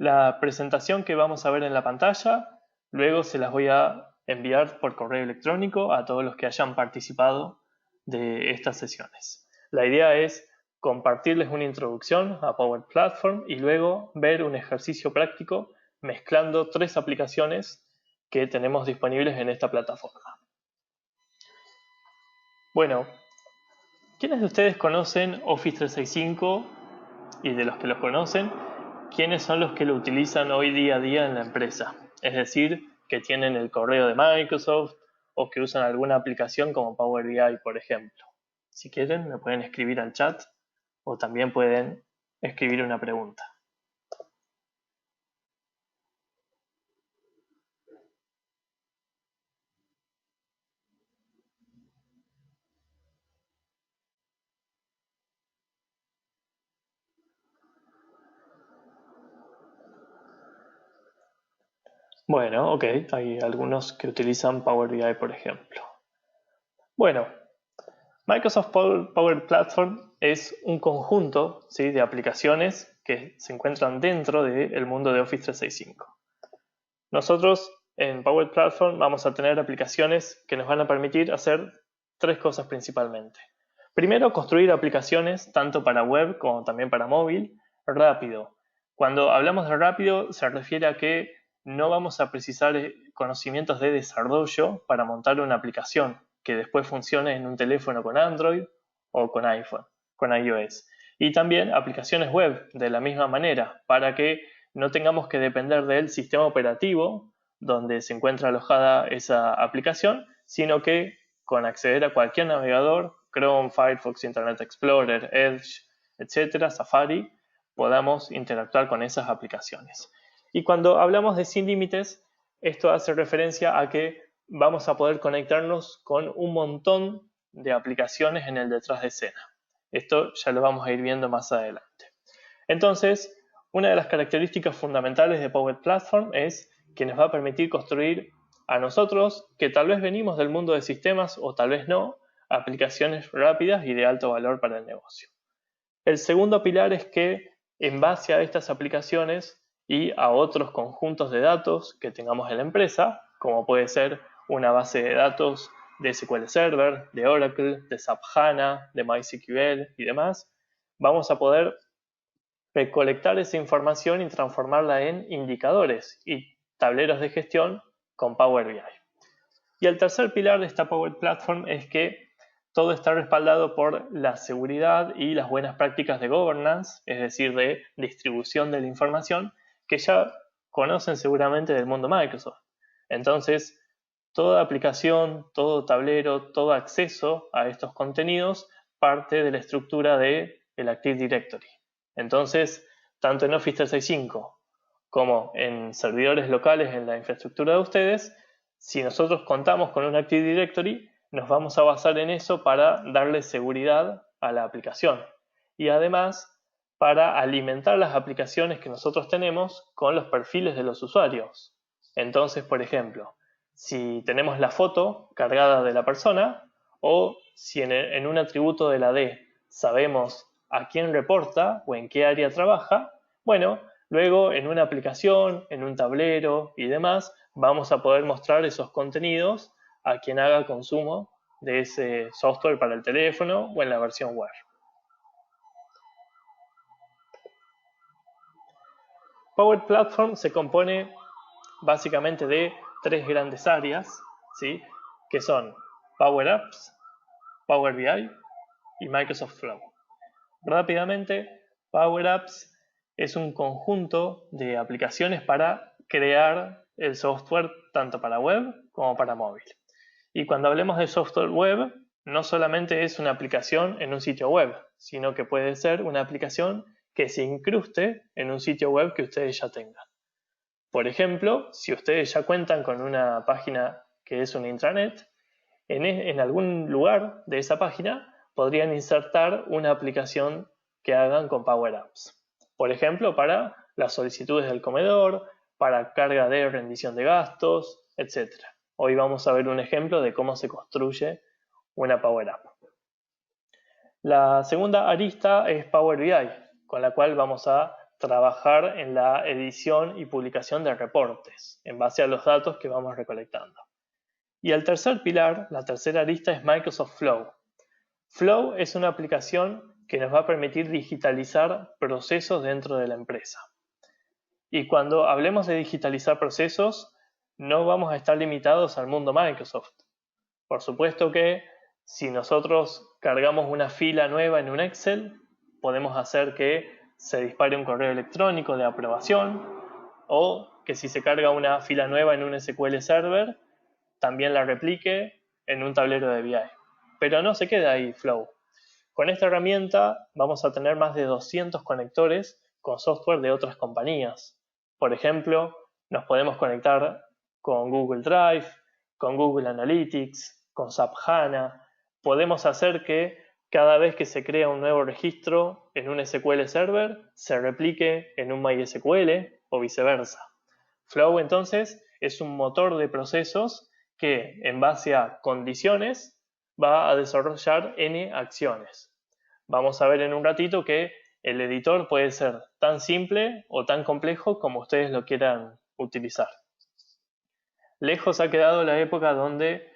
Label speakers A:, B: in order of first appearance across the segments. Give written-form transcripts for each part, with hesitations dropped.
A: la presentación que vamos a ver en la pantalla, luego se las voy a enviar por correo electrónico a todos los que hayan participado de estas sesiones. La idea es compartirles una introducción a Power Platform y luego ver un ejercicio práctico mezclando 3 aplicaciones que tenemos disponibles en esta plataforma. Bueno, ¿quiénes de ustedes conocen Office 365 y de los que lo conocen, quiénes son los que lo utilizan hoy día a día en la empresa? Es decir, que tienen el correo de Microsoft o que usan alguna aplicación como Power BI, por ejemplo. Si quieren, me pueden escribir al chat o también pueden escribir una pregunta. Bueno, ok, hay algunos que utilizan Power BI, por ejemplo. Bueno, Microsoft Power Platform es un conjunto, ¿sí?, de aplicaciones que se encuentran dentro del mundo de Office 365. Nosotros en Power Platform vamos a tener aplicaciones que nos van a permitir hacer 3 cosas principalmente. Primero, construir aplicaciones tanto para web como también para móvil rápido. Cuando hablamos de rápido se refiere a que no vamos a precisar conocimientos de desarrollo para montar una aplicación que después funcione en un teléfono con Android o con iPhone, con iOS. Y también aplicaciones web de la misma manera para que no tengamos que depender del sistema operativo donde se encuentra alojada esa aplicación, sino que con acceder a cualquier navegador, Chrome, Firefox, Internet Explorer, Edge, etcétera, Safari, podamos interactuar con esas aplicaciones. Y cuando hablamos de sin límites, esto hace referencia a que vamos a poder conectarnos con un montón de aplicaciones en el detrás de escena. Esto ya lo vamos a ir viendo más adelante. Entonces, una de las características fundamentales de Power Platform es que nos va a permitir construir a nosotros, que tal vez venimos del mundo de sistemas o tal vez no, aplicaciones rápidas y de alto valor para el negocio. El segundo pilar es que en base a estas aplicaciones y a otros conjuntos de datos que tengamos en la empresa, como puede ser una base de datos de SQL Server, de Oracle, de SAP HANA, de MySQL y demás, vamos a poder recolectar esa información y transformarla en indicadores y tableros de gestión con Power BI. Y el tercer pilar de esta Power Platform es que todo está respaldado por la seguridad y las buenas prácticas de governance, es decir, de distribución de la información, que ya conocen seguramente del mundo Microsoft. Entonces, toda aplicación, todo tablero, todo acceso a estos contenidos parte de la estructura del Active Directory. Entonces, tanto en Office 365 como en servidores locales en la infraestructura de ustedes, si nosotros contamos con un Active Directory, nos vamos a basar en eso para darle seguridad a la aplicación. Y además, para alimentar las aplicaciones que nosotros tenemos con los perfiles de los usuarios. Entonces, por ejemplo, si tenemos la foto cargada de la persona o si en un atributo de la D sabemos a quién reporta o en qué área trabaja, bueno, luego en una aplicación, en un tablero y demás, vamos a poder mostrar esos contenidos a quien haga consumo de ese software para el teléfono o en la versión web. Power Platform se compone básicamente de 3 grandes áreas, ¿sí?, que son Power Apps, Power BI y Microsoft Flow. Rápidamente, Power Apps es un conjunto de aplicaciones para crear el software tanto para web como para móvil. Y cuando hablemos de software web, no solamente es una aplicación en un sitio web, sino que puede ser una aplicación que se incruste en un sitio web que ustedes ya tengan. Por ejemplo, si ustedes ya cuentan con una página que es una intranet, en algún lugar de esa página podrían insertar una aplicación que hagan con Power Apps. Por ejemplo, para las solicitudes del comedor, para carga de rendición de gastos, etc. Hoy vamos a ver un ejemplo de cómo se construye una Power App. La segunda arista es Power BI, con la cual vamos a trabajar en la edición y publicación de reportes en base a los datos que vamos recolectando. Y el tercer pilar, la tercera arista, es Microsoft Flow. Flow es una aplicación que nos va a permitir digitalizar procesos dentro de la empresa. Y cuando hablemos de digitalizar procesos, no vamos a estar limitados al mundo Microsoft. Por supuesto que si nosotros cargamos una fila nueva en un Excel, podemos hacer que se dispare un correo electrónico de aprobación, o que si se carga una fila nueva en un SQL Server, también la replique en un tablero de BI. Pero no se queda ahí Flow. Con esta herramienta vamos a tener más de 200 conectores con software de otras compañías. Por ejemplo, nos podemos conectar con Google Drive, con Google Analytics, con SAP HANA. Podemos hacer que cada vez que se crea un nuevo registro en un SQL Server, se replique en un MySQL o viceversa. Flow, entonces, es un motor de procesos que, en base a condiciones, va a desarrollar N acciones. Vamos a ver en un ratito que el editor puede ser tan simple o tan complejo como ustedes lo quieran utilizar. Lejos ha quedado la época donde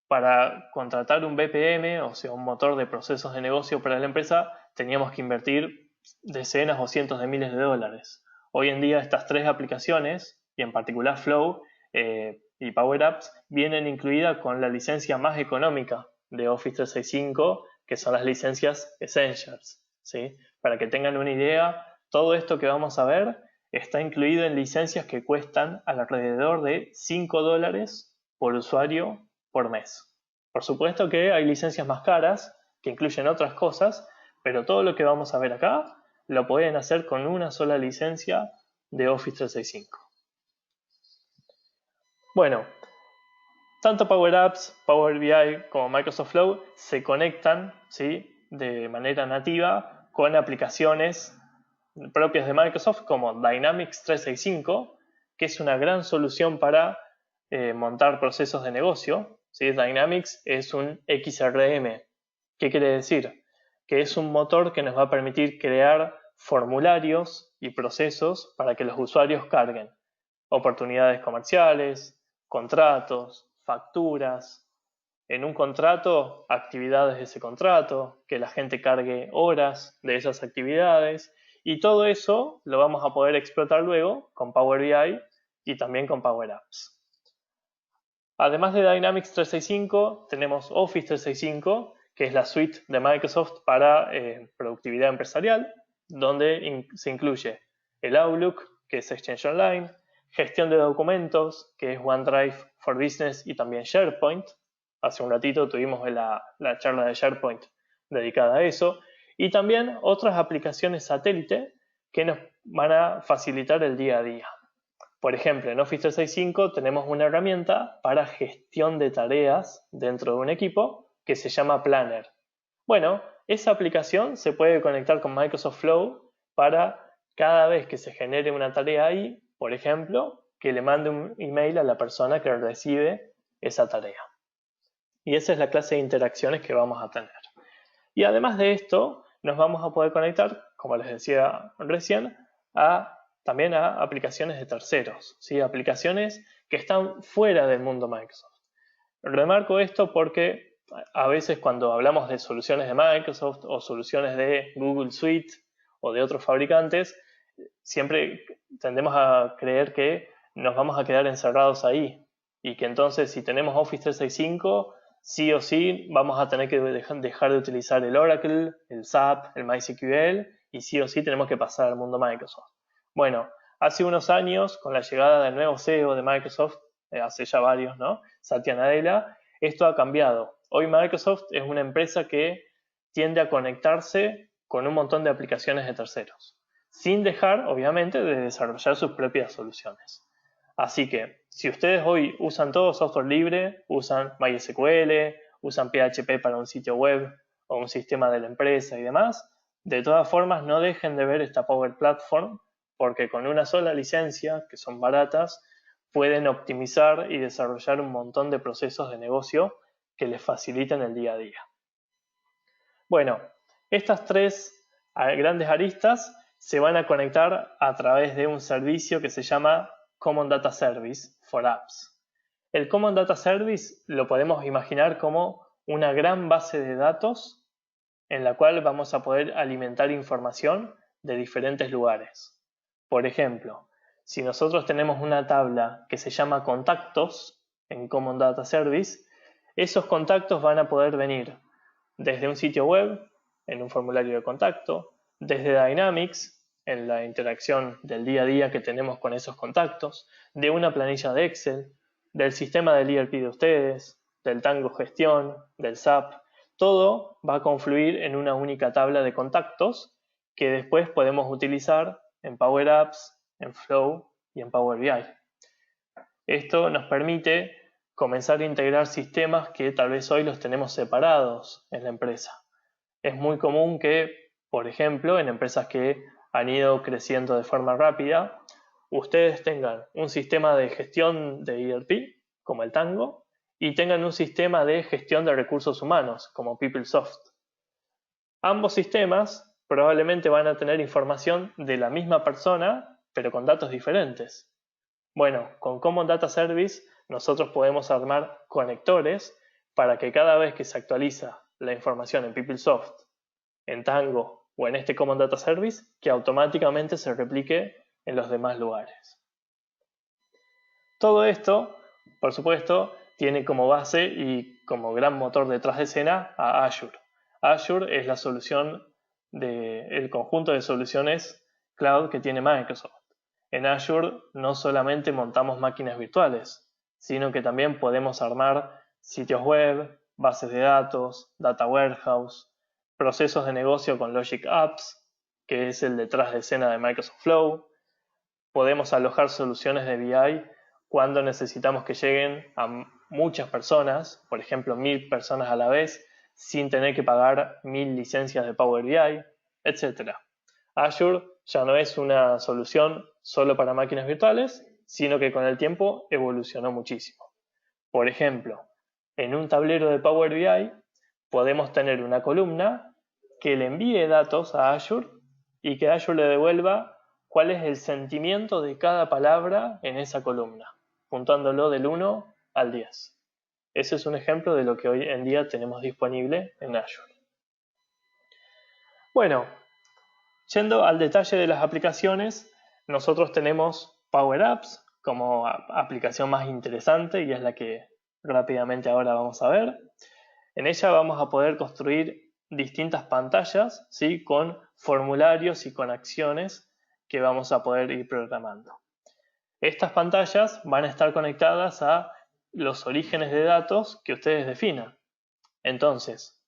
A: para contratar un BPM, o sea, un motor de procesos de negocio para la empresa, teníamos que invertir decenas o cientos de miles de dólares. Hoy en día estas tres aplicaciones, y en particular Flow y Power Apps, vienen incluidas con la licencia más económica de Office 365, que son las licencias Essentials, ¿sí? Para que tengan una idea, todo esto que vamos a ver está incluido en licencias que cuestan alrededor de $5 por usuario por mes. Por supuesto que hay licencias más caras que incluyen otras cosas, pero todo lo que vamos a ver acá lo pueden hacer con una sola licencia de Office 365. Bueno, tanto Power Apps, Power BI como Microsoft Flow se conectan, ¿sí?, de manera nativa con aplicaciones propias de Microsoft como Dynamics 365, que es una gran solución para montar procesos de negocio. ¿Sí? Dynamics es un XRM. ¿Qué quiere decir? Que es un motor que nos va a permitir crear formularios y procesos para que los usuarios carguen oportunidades comerciales, contratos, facturas. En un contrato, actividades de ese contrato, que la gente cargue horas de esas actividades, y todo eso lo vamos a poder explotar luego con Power BI y también con Power Apps. Además de Dynamics 365, tenemos Office 365, que es la suite de Microsoft para productividad empresarial, donde se incluye el Outlook, que es Exchange Online, gestión de documentos, que es OneDrive for Business y también SharePoint. Hace un ratito tuvimos la charla de SharePoint dedicada a eso. Y también otras aplicaciones satélite que nos van a facilitar el día a día. Por ejemplo, en Office 365 tenemos una herramienta para gestión de tareas dentro de un equipo que se llama Planner. Bueno, esa aplicación se puede conectar con Microsoft Flow para cada vez que se genere una tarea ahí, por ejemplo, que le mande un email a la persona que recibe esa tarea. Y esa es la clase de interacciones que vamos a tener. Y además de esto, nos vamos a poder conectar, como les decía recién, también a aplicaciones de terceros, ¿sí? Aplicaciones que están fuera del mundo Microsoft. Remarco esto porque a veces cuando hablamos de soluciones de Microsoft o soluciones de Google Suite o de otros fabricantes, siempre tendemos a creer que nos vamos a quedar encerrados ahí y que entonces si tenemos Office 365, sí o sí vamos a tener que dejar de utilizar el Oracle, el SAP, el MySQL y sí o sí tenemos que pasar al mundo Microsoft. Bueno, hace unos años, con la llegada del nuevo CEO de Microsoft, hace ya varios, ¿no?, Satya Nadella, esto ha cambiado. Hoy Microsoft es una empresa que tiende a conectarse con un montón de aplicaciones de terceros, sin dejar, obviamente, de desarrollar sus propias soluciones. Así que, si ustedes hoy usan todo software libre, usan MySQL, usan PHP para un sitio web o un sistema de la empresa y demás, de todas formas no dejen de ver esta Power Platform, porque con una sola licencia, que son baratas, pueden optimizar y desarrollar un montón de procesos de negocio que les faciliten el día a día. Bueno, estas tres grandes aristas se van a conectar a través de un servicio que se llama Common Data Service for Apps. El Common Data Service lo podemos imaginar como una gran base de datos en la cual vamos a poder alimentar información de diferentes lugares. Por ejemplo, si nosotros tenemos una tabla que se llama contactos en Common Data Service, esos contactos van a poder venir desde un sitio web, en un formulario de contacto, desde Dynamics, en la interacción del día a día que tenemos con esos contactos, de una planilla de Excel, del sistema del ERP de ustedes, del Tango Gestión, del SAP. Todo va a confluir en una única tabla de contactos que después podemos utilizar en Power Apps, en Flow y en Power BI. Esto nos permite comenzar a integrar sistemas que tal vez hoy los tenemos separados en la empresa. Es muy común que, por ejemplo, en empresas que han ido creciendo de forma rápida, ustedes tengan un sistema de gestión de ERP, como el Tango, y tengan un sistema de gestión de recursos humanos, como PeopleSoft. Ambos sistemas probablemente van a tener información de la misma persona, pero con datos diferentes. Bueno, con Common Data Service nosotros podemos armar conectores para que cada vez que se actualiza la información en PeopleSoft, en Tango o en este Common Data Service, que automáticamente se replique en los demás lugares. Todo esto, por supuesto, tiene como base y como gran motor detrás de escena a Azure. Azure es la solución el conjunto de soluciones cloud que tiene Microsoft. En Azure no solamente montamos máquinas virtuales, sino que también podemos armar sitios web, bases de datos, data warehouse, procesos de negocio con Logic Apps, que es el detrás de escena de Microsoft Flow. Podemos alojar soluciones de BI cuando necesitamos que lleguen a muchas personas, por ejemplo 1000 personas a la vez, sin tener que pagar 1000 licencias de Power BI, etc. Azure ya no es una solución solo para máquinas virtuales, sino que con el tiempo evolucionó muchísimo. Por ejemplo, en un tablero de Power BI podemos tener una columna que le envíe datos a Azure y que Azure le devuelva cuál es el sentimiento de cada palabra en esa columna, puntuándolo del 1 al 10. Ese es un ejemplo de lo que hoy en día tenemos disponible en Azure. Bueno, yendo al detalle de las aplicaciones, nosotros tenemos Power Apps como aplicación más interesante y es la que rápidamente ahora vamos a ver. En ella vamos a poder construir distintas pantallas, ¿sí?, con formularios y con acciones que vamos a poder ir programando. Estas pantallas van a estar conectadas a los orígenes de datos que ustedes definan. Entonces,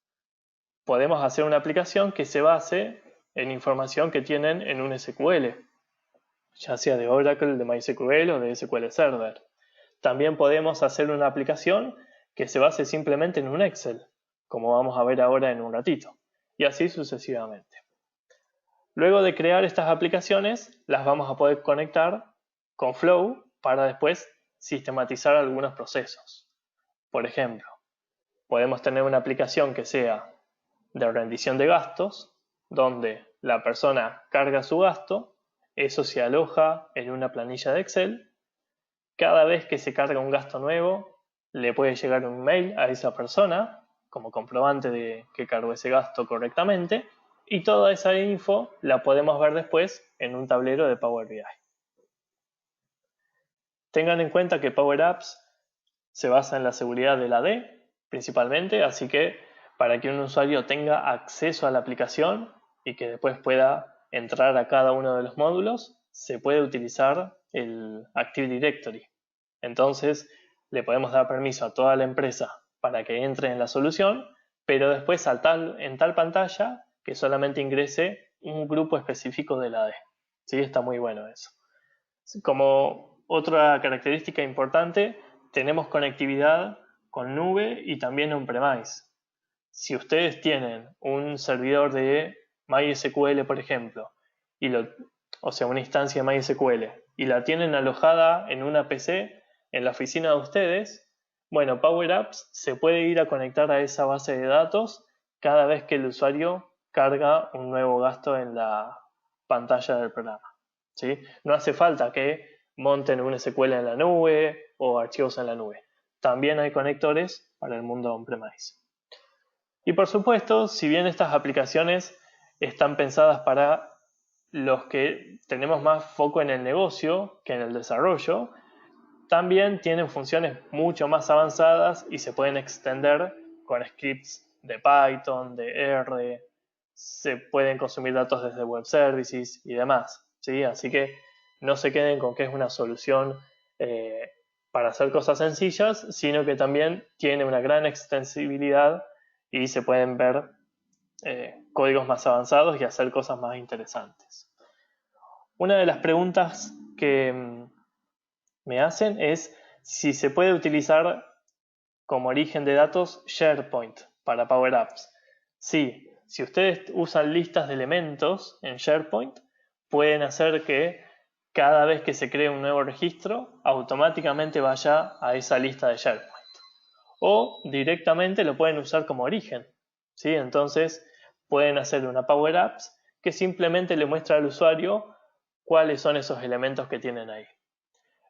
A: podemos hacer una aplicación que se base en información que tienen en un SQL, ya sea de Oracle, de MySQL o de SQL Server. También podemos hacer una aplicación que se base simplemente en un Excel, como vamos a ver ahora en un ratito, y así sucesivamente. Luego de crear estas aplicaciones, las vamos a poder conectar con Flow para después sistematizar algunos procesos. Por ejemplo, podemos tener una aplicación que sea de rendición de gastos, donde la persona carga su gasto, eso se aloja en una planilla de Excel. Cada vez que se carga un gasto nuevo, le puede llegar un mail a esa persona como comprobante de que cargó ese gasto correctamente, y toda esa info la podemos ver después en un tablero de Power BI. Tengan en cuenta que Power Apps se basa en la seguridad de la D principalmente, así que para que un usuario tenga acceso a la aplicación y que después pueda entrar a cada uno de los módulos, se puede utilizar el Active Directory. Entonces, le podemos dar permiso a toda la empresa para que entre en la solución, pero después en tal pantalla que solamente ingrese un grupo específico de la D. ¿Sí? Está muy bueno eso. Como otra característica importante, tenemos conectividad con nube y también on-premise. Si ustedes tienen un servidor de MySQL, por ejemplo, o sea, una instancia de MySQL, y la tienen alojada en una PC en la oficina de ustedes, bueno, Power Apps se puede ir a conectar a esa base de datos cada vez que el usuario carga un nuevo gasto en la pantalla del programa, ¿sí? No hace falta que monten un SQL en la nube o archivos en la nube. También hay conectores para el mundo on-premise. Y por supuesto, si bien estas aplicaciones están pensadas para los que tenemos más foco en el negocio que en el desarrollo, también tienen funciones mucho más avanzadas y se pueden extender con scripts de Python, de R, se pueden consumir datos desde web services y demás, ¿sí? Así que no se queden con que es una solución para hacer cosas sencillas, sino que también tiene una gran extensibilidad y se pueden ver códigos más avanzados y hacer cosas más interesantes. Una de las preguntas que me hacen es si se puede utilizar como origen de datos SharePoint para Power Apps. Sí, si ustedes usan listas de elementos en SharePoint, pueden hacer que cada vez que se cree un nuevo registro, automáticamente vaya a esa lista de SharePoint. O directamente lo pueden usar como origen, ¿sí? Entonces pueden hacer una Power Apps que simplemente le muestra al usuario cuáles son esos elementos que tienen ahí.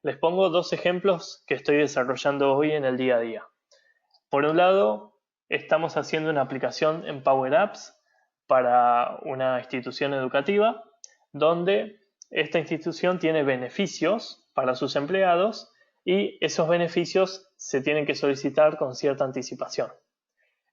A: Les pongo dos ejemplos que estoy desarrollando hoy en el día a día. Por un lado, estamos haciendo una aplicación en Power Apps para una institución educativa donde esta institución tiene beneficios para sus empleados y esos beneficios se tienen que solicitar con cierta anticipación.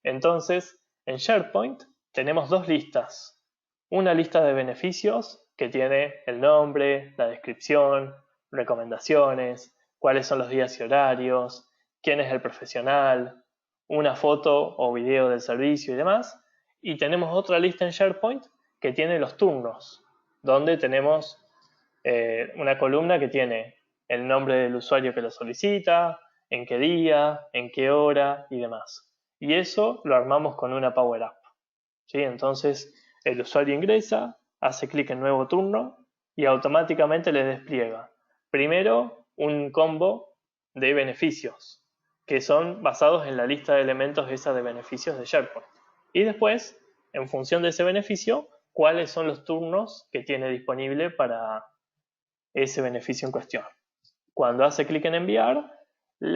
A: Entonces, en SharePoint tenemos dos listas. Una lista de beneficios que tiene el nombre, la descripción, recomendaciones, cuáles son los días y horarios, quién es el profesional, una foto o video del servicio y demás. Y tenemos otra lista en SharePoint que tiene los turnos, donde tenemos una columna que tiene el nombre del usuario que lo solicita, en qué día, en qué hora y demás. Y eso lo armamos con una Power App, ¿sí? Entonces el usuario ingresa, hace clic en nuevo turno y automáticamente le despliega primero un combo de beneficios que son basados en la lista de elementos esa de beneficios de SharePoint. Y después, en función de ese beneficio, cuáles son los turnos que tiene disponible para ese beneficio en cuestión. Cuando hace clic en enviar,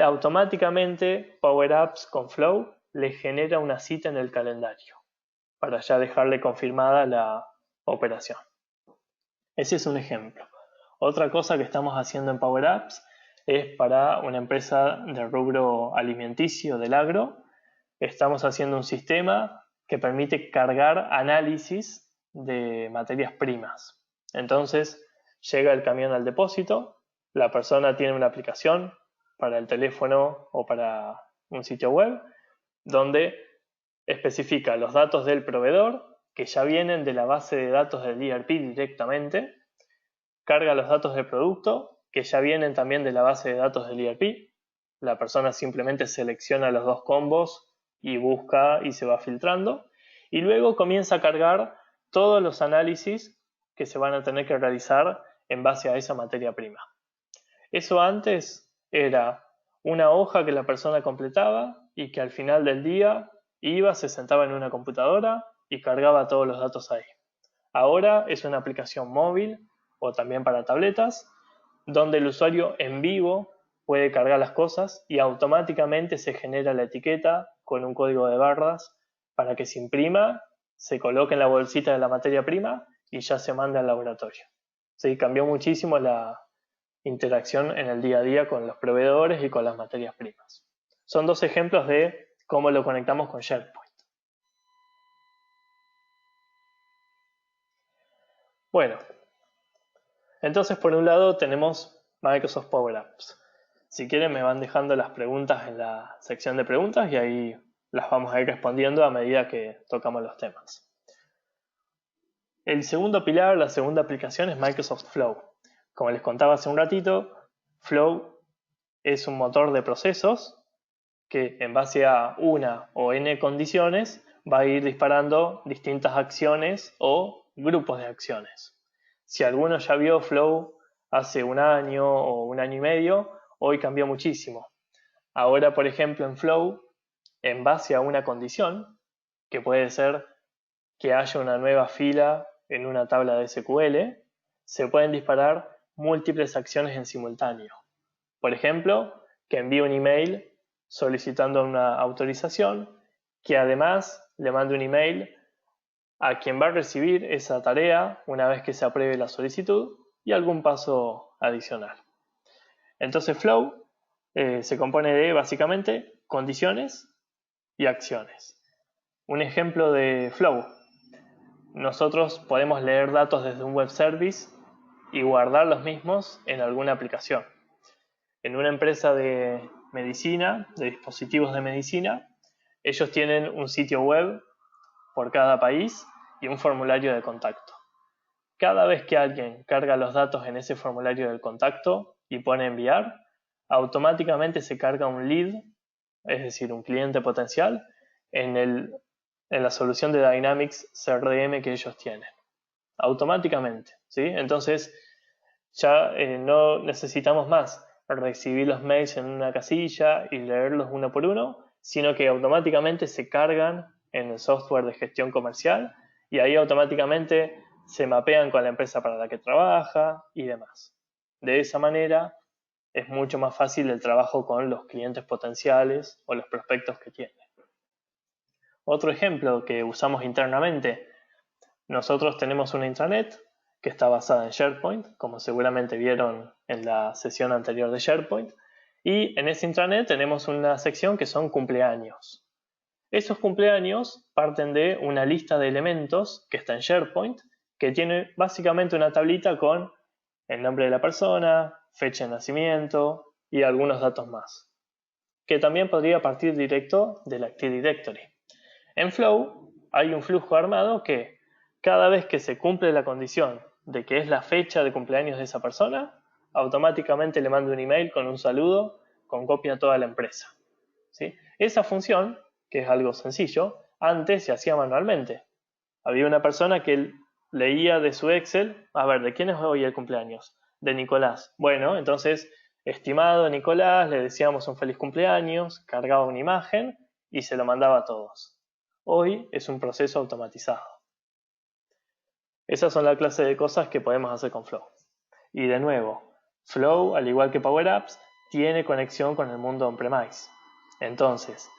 A: automáticamente Power Apps con Flow le genera una cita en el calendario para ya dejarle confirmada la operación. Ese es un ejemplo. Otra cosa que estamos haciendo en Power Apps es para una empresa de rubro alimenticio del agro. Estamos haciendo un sistema que permite cargar análisis de materias primas. Entonces, llega el camión al depósito, la persona tiene una aplicación para el teléfono o para un sitio web donde especifica los datos del proveedor que ya vienen de la base de datos del ERP directamente, carga los datos del producto que ya vienen también de la base de datos del ERP, la persona simplemente selecciona los dos combos y busca y se va filtrando, y luego comienza a cargar todos los análisis que se van a tener que realizar en base a esa materia prima. Eso antes era una hoja que la persona completaba y que al final del día iba, se sentaba en una computadora y cargaba todos los datos ahí. Ahora es una aplicación móvil o también para tabletas, donde el usuario en vivo puede cargar las cosas y automáticamente se genera la etiqueta con un código de barras para que se imprima, se coloque en la bolsita de la materia prima y ya se manda al laboratorio. Sí, cambió muchísimo la interacción en el día a día con los proveedores y con las materias primas. Son dos ejemplos de cómo lo conectamos con SharePoint. Bueno, entonces por un lado tenemos Microsoft Power Apps. Si quieren me van dejando las preguntas en la sección de preguntas y ahí las vamos a ir respondiendo a medida que tocamos los temas. El segundo pilar, la segunda aplicación es Microsoft Flow. Como les contaba hace un ratito, Flow es un motor de procesos que en base a una o n condiciones va a ir disparando distintas acciones o grupos de acciones. Si alguno ya vio Flow hace un año o un año y medio, hoy cambió muchísimo. Ahora, por ejemplo, en Flow, en base a una condición, que puede ser que haya una nueva fila en una tabla de SQL, se pueden disparar múltiples acciones en simultáneo. Por ejemplo, que envíe un email solicitando una autorización, que además le mande un email a quien va a recibir esa tarea una vez que se apruebe la solicitud y algún paso adicional. Entonces Flow se compone de básicamente condiciones y acciones. Un ejemplo de Flow. Nosotros podemos leer datos desde un web service y guardar los mismos en alguna aplicación. En una empresa de medicina, de dispositivos de medicina, ellos tienen un sitio web por cada país y un formulario de contacto. Cada vez que alguien carga los datos en ese formulario del contacto y pone enviar, automáticamente se carga un lead, es decir, un cliente potencial, en la solución de Dynamics CRM que ellos tienen. Automáticamente, ¿sí? Entonces ya no necesitamos más recibir los mails en una casilla y leerlos uno por uno, sino que automáticamente se cargan en el software de gestión comercial y ahí automáticamente se mapean con la empresa para la que trabaja y demás. De esa manera es mucho más fácil el trabajo con los clientes potenciales o los prospectos que tienen. Otro ejemplo que usamos internamente, nosotros tenemos una intranet que está basada en SharePoint, como seguramente vieron en la sesión anterior de SharePoint, y en esa intranet tenemos una sección que son cumpleaños. Esos cumpleaños parten de una lista de elementos que está en SharePoint, que tiene básicamente una tablita con el nombre de la persona, fecha de nacimiento y algunos datos más, que también podría partir directo del Active Directory. En Flow hay un flujo armado que cada vez que se cumple la condición de que es la fecha de cumpleaños de esa persona, automáticamente le manda un email con un saludo con copia a toda la empresa. ¿Sí? Esa función, que es algo sencillo, antes se hacía manualmente. Había una persona que leía de su Excel, a ver, ¿de quién es hoy el cumpleaños? De Nicolás. Bueno, entonces, estimado Nicolás, le decíamos un feliz cumpleaños, cargaba una imagen y se lo mandaba a todos. Hoy es un proceso automatizado. Esas son la clase de cosas que podemos hacer con Flow. Y de nuevo, Flow, al igual que Power Apps, tiene conexión con el mundo on-premise. Entonces,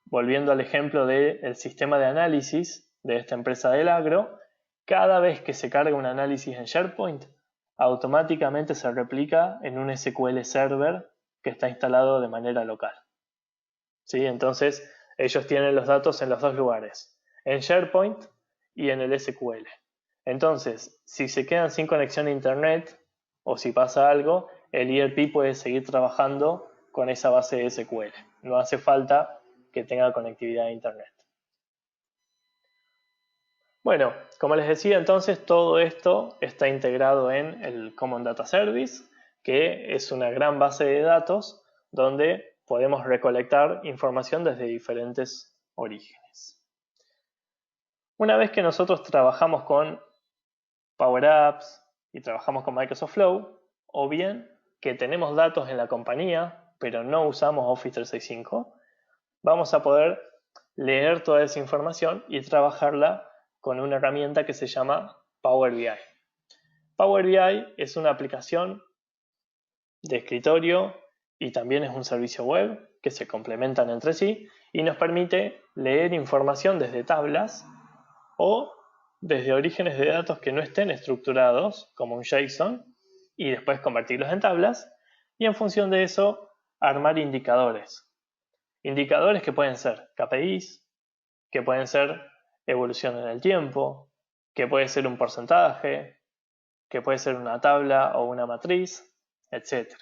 A: volviendo al ejemplo del sistema de análisis de esta empresa del agro, cada vez que se carga un análisis en SharePoint, automáticamente se replica en un SQL Server que está instalado de manera local. ¿Sí? Entonces, ellos tienen los datos en los dos lugares, en SharePoint y en el SQL. Entonces, si se quedan sin conexión a Internet o si pasa algo, el ERP puede seguir trabajando con esa base de SQL. No hace falta que tenga conectividad a Internet. Bueno, como les decía, entonces todo esto está integrado en el Common Data Service, que es una gran base de datos donde podemos recolectar información desde diferentes orígenes. Una vez que nosotros trabajamos con Power Apps y trabajamos con Microsoft Flow, o bien que tenemos datos en la compañía, pero no usamos Office 365, vamos a poder leer toda esa información y trabajarla con una herramienta que se llama Power BI. Power BI es una aplicación de escritorio y también es un servicio web que se complementan entre sí y nos permite leer información desde tablas o desde orígenes de datos que no estén estructurados, como un JSON, y después convertirlos en tablas, y en función de eso armar indicadores. Indicadores que pueden ser KPIs, que pueden ser evolución en el tiempo, que puede ser un porcentaje, que puede ser una tabla o una matriz, etc.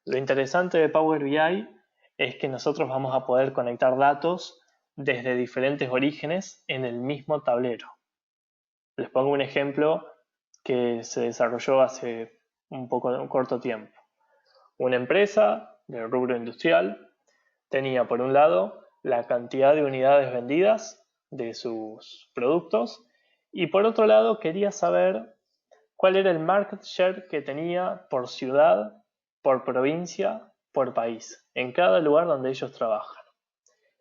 A: Lo interesante de Power BI es que nosotros vamos a poder conectar datos desde diferentes orígenes en el mismo tablero. Les pongo un ejemplo que se desarrolló hace un corto tiempo. Una empresa del rubro industrial tenía por un lado la cantidad de unidades vendidas de sus productos y por otro lado quería saber cuál era el market share que tenía por ciudad, por provincia, por país, en cada lugar donde ellos trabajan.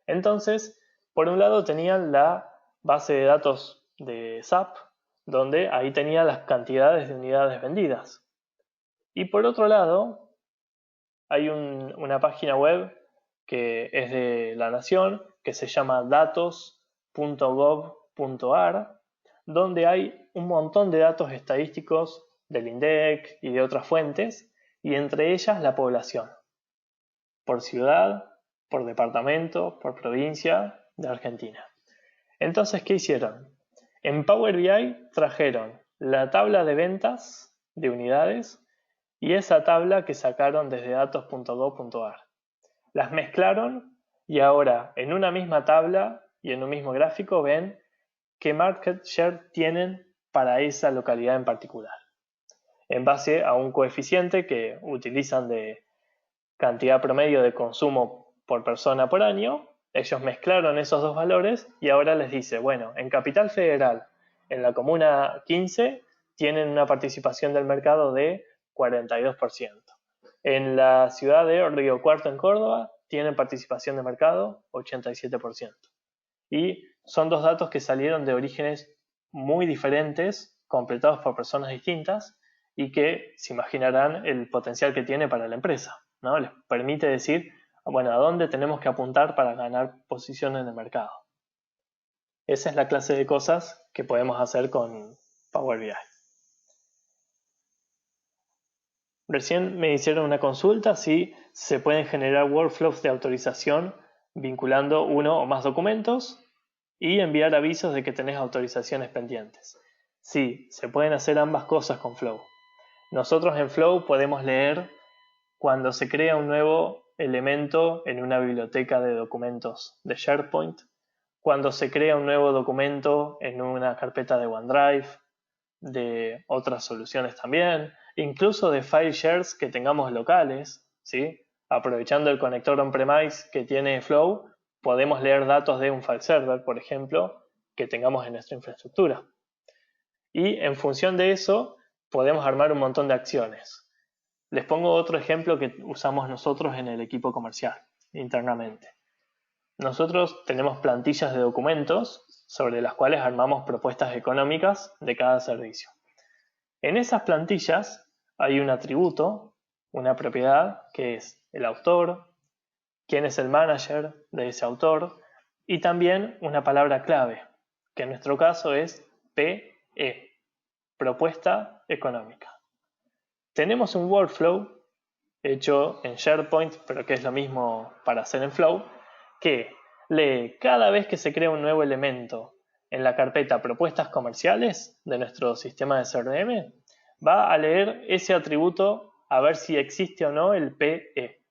A: Entonces, por un lado tenían la base de datos de SAP, donde ahí tenía las cantidades de unidades vendidas. Y por otro lado, hay una página web que es de la Nación, que se llama datos.gov.ar, donde hay un montón de datos estadísticos del INDEC y de otras fuentes, y entre ellas la población, por ciudad, por departamento, por provincia de Argentina. Entonces, ¿qué hicieron? En Power BI trajeron la tabla de ventas de unidades y esa tabla que sacaron desde datos.gov.ar. Las mezclaron y ahora en una misma tabla y en un mismo gráfico ven qué market share tienen para esa localidad en particular, en base a un coeficiente que utilizan de cantidad promedio de consumo por persona por año. Ellos mezclaron esos dos valores y ahora les dice, bueno, en Capital Federal, en la comuna 15, tienen una participación del mercado de 42%. En la ciudad de Río Cuarto, en Córdoba, tienen participación de mercado 87%. Y son dos datos que salieron de orígenes muy diferentes, completados por personas distintas, y que se imaginarán el potencial que tiene para la empresa, ¿no? Les permite decir, bueno, a dónde tenemos que apuntar para ganar posiciones en el mercado. Esa es la clase de cosas que podemos hacer con Power BI. Recién me hicieron una consulta si se pueden generar workflows de autorización vinculando uno o más documentos y enviar avisos de que tenés autorizaciones pendientes. Sí, se pueden hacer ambas cosas con Flow. Nosotros en Flow podemos leer cuando se crea un nuevo elemento en una biblioteca de documentos de SharePoint, cuando se crea un nuevo documento en una carpeta de OneDrive, de otras soluciones también, incluso de file shares que tengamos locales, ¿sí? Aprovechando el conector on-premise que tiene Flow, podemos leer datos de un file server, por ejemplo, que tengamos en nuestra infraestructura. Y en función de eso, podemos armar un montón de acciones. Les pongo otro ejemplo que usamos nosotros en el equipo comercial, internamente. Nosotros tenemos plantillas de documentos sobre las cuales armamos propuestas económicas de cada servicio. En esas plantillas hay un atributo, una propiedad, que es el autor, quién es el manager de ese autor, y también una palabra clave, que en nuestro caso es PE, propuesta económica. Tenemos un workflow hecho en SharePoint, pero que es lo mismo para hacer en Flow, que lee cada vez que se crea un nuevo elemento en la carpeta propuestas comerciales de nuestro sistema de CRM, va a leer ese atributo a ver si existe o no el PE.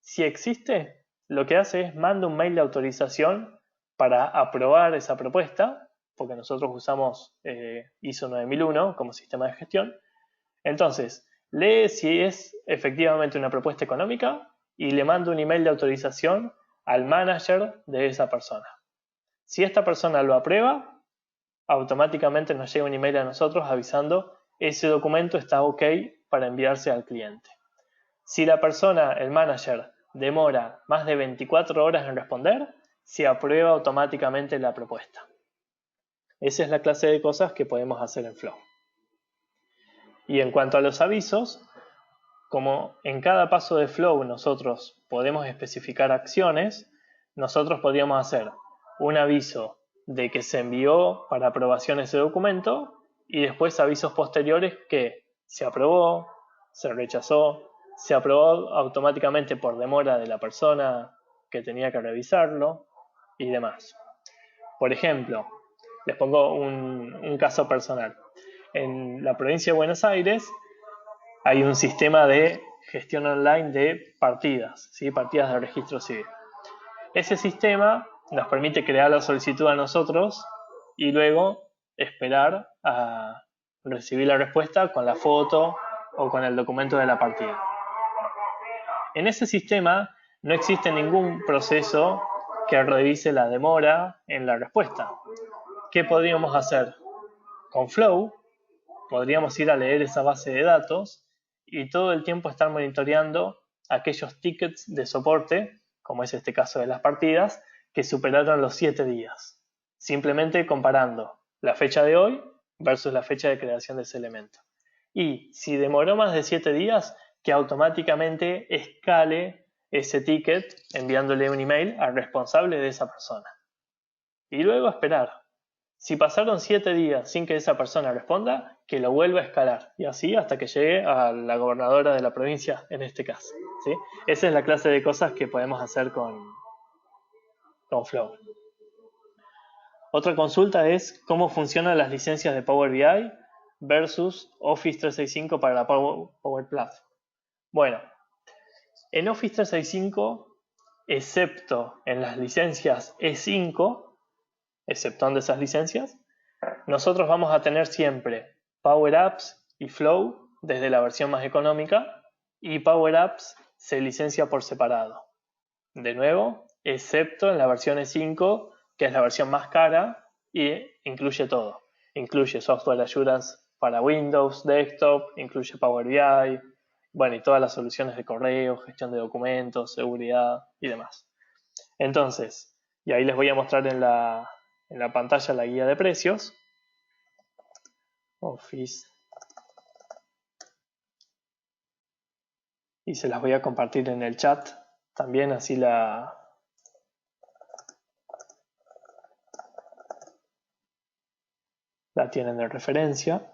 A: Si existe, lo que hace es manda un mail de autorización para aprobar esa propuesta, porque nosotros usamos ISO 9001 como sistema de gestión. Entonces, lee si es efectivamente una propuesta económica y le manda un email de autorización al manager de esa persona. Si esta persona lo aprueba, automáticamente nos llega un email a nosotros avisando ese documento está ok para enviarse al cliente. Si la persona, el manager, demora más de 24 horas en responder, se aprueba automáticamente la propuesta. Esa es la clase de cosas que podemos hacer en Flow. Y en cuanto a los avisos, como en cada paso de Flow nosotros podemos especificar acciones, nosotros podríamos hacer un aviso de que se envió para aprobación ese documento y después avisos posteriores que se aprobó, se rechazó, se aprobó automáticamente por demora de la persona que tenía que revisarlo y demás. Por ejemplo, les pongo un caso personal. En la provincia de Buenos Aires hay un sistema de gestión online de partidas, ¿sí? Partidas de registro civil. Ese sistema nos permite crear la solicitud a nosotros y luego esperar a recibir la respuesta con la foto o con el documento de la partida. En ese sistema no existe ningún proceso que revise la demora en la respuesta. ¿Qué podríamos hacer? Con Flow podríamos ir a leer esa base de datos y todo el tiempo estar monitoreando aquellos tickets de soporte, como es este caso de las partidas, que superaron los 7 días. Simplemente comparando la fecha de hoy versus la fecha de creación de ese elemento. Y si demoró más de 7 días, que automáticamente escale ese ticket enviándole un email al responsable de esa persona. Y luego esperar. Si pasaron 7 días sin que esa persona responda, que lo vuelva a escalar. Y así hasta que llegue a la gobernadora de la provincia, en este caso. ¿Sí? Esa es la clase de cosas que podemos hacer con Flow. Otra consulta es cómo funcionan las licencias de Power BI versus Office 365 para la Power Platform. Bueno, en Office 365, excepto en las licencias E5, exceptuando esas licencias, nosotros vamos a tener siempre Power Apps y Flow desde la versión más económica, y Power Apps se licencia por separado. De nuevo, excepto en la versión E5, que es la versión más cara y incluye todo. Incluye Software Assurance para Windows, Desktop, incluye Power BI, bueno, y todas las soluciones de correo, gestión de documentos, seguridad y demás. Entonces, y ahí les voy a mostrar en la pantalla la guía de precios. Office. Y se las voy a compartir en el chat también, así la tienen de referencia.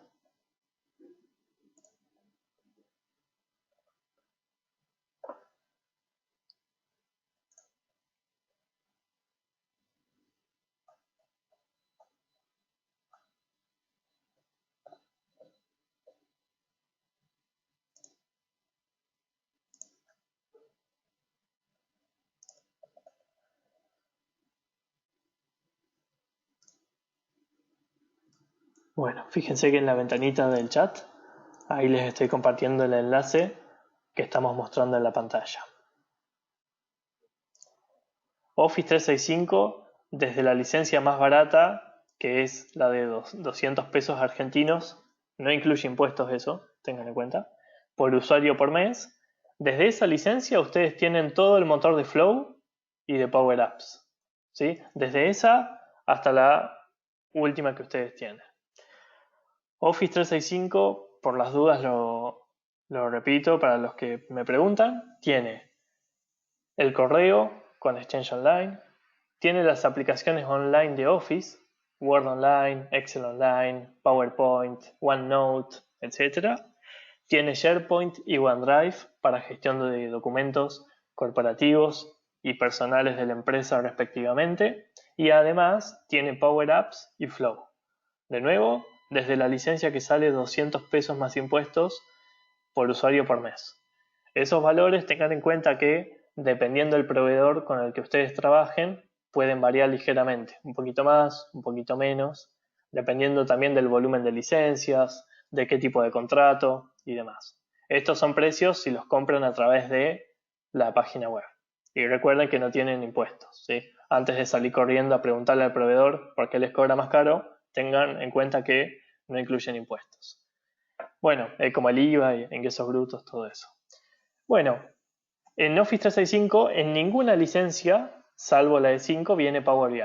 A: Bueno, fíjense que en la ventanita del chat, ahí les estoy compartiendo el enlace que estamos mostrando en la pantalla. Office 365, desde la licencia más barata, que es la de 200 pesos argentinos, no incluye impuestos eso, tengan en cuenta, por usuario por mes. Desde esa licencia ustedes tienen todo el motor de Flow y de Power Apps, ¿sí? Desde esa hasta la última que ustedes tienen. Office 365, por las dudas lo repito para los que me preguntan, tiene el correo con Exchange Online, tiene las aplicaciones online de Office, Word Online, Excel Online, PowerPoint, OneNote, etc. Tiene SharePoint y OneDrive para gestión de documentos corporativos y personales de la empresa respectivamente, y además tiene Power Apps y Flow. De nuevo, desde la licencia que sale 200 pesos más impuestos por usuario por mes. Esos valores tengan en cuenta que, dependiendo del proveedor con el que ustedes trabajen, pueden variar ligeramente, un poquito más, un poquito menos, dependiendo también del volumen de licencias, de qué tipo de contrato y demás. Estos son precios si los compran a través de la página web. Y recuerden que no tienen impuestos, ¿sí? Antes de salir corriendo a preguntarle al proveedor por qué les cobra más caro, tengan en cuenta que no incluyen impuestos. Bueno, como el IVA, ingresos brutos, todo eso. Bueno, en Office 365 en ninguna licencia, salvo la de 5, viene Power BI.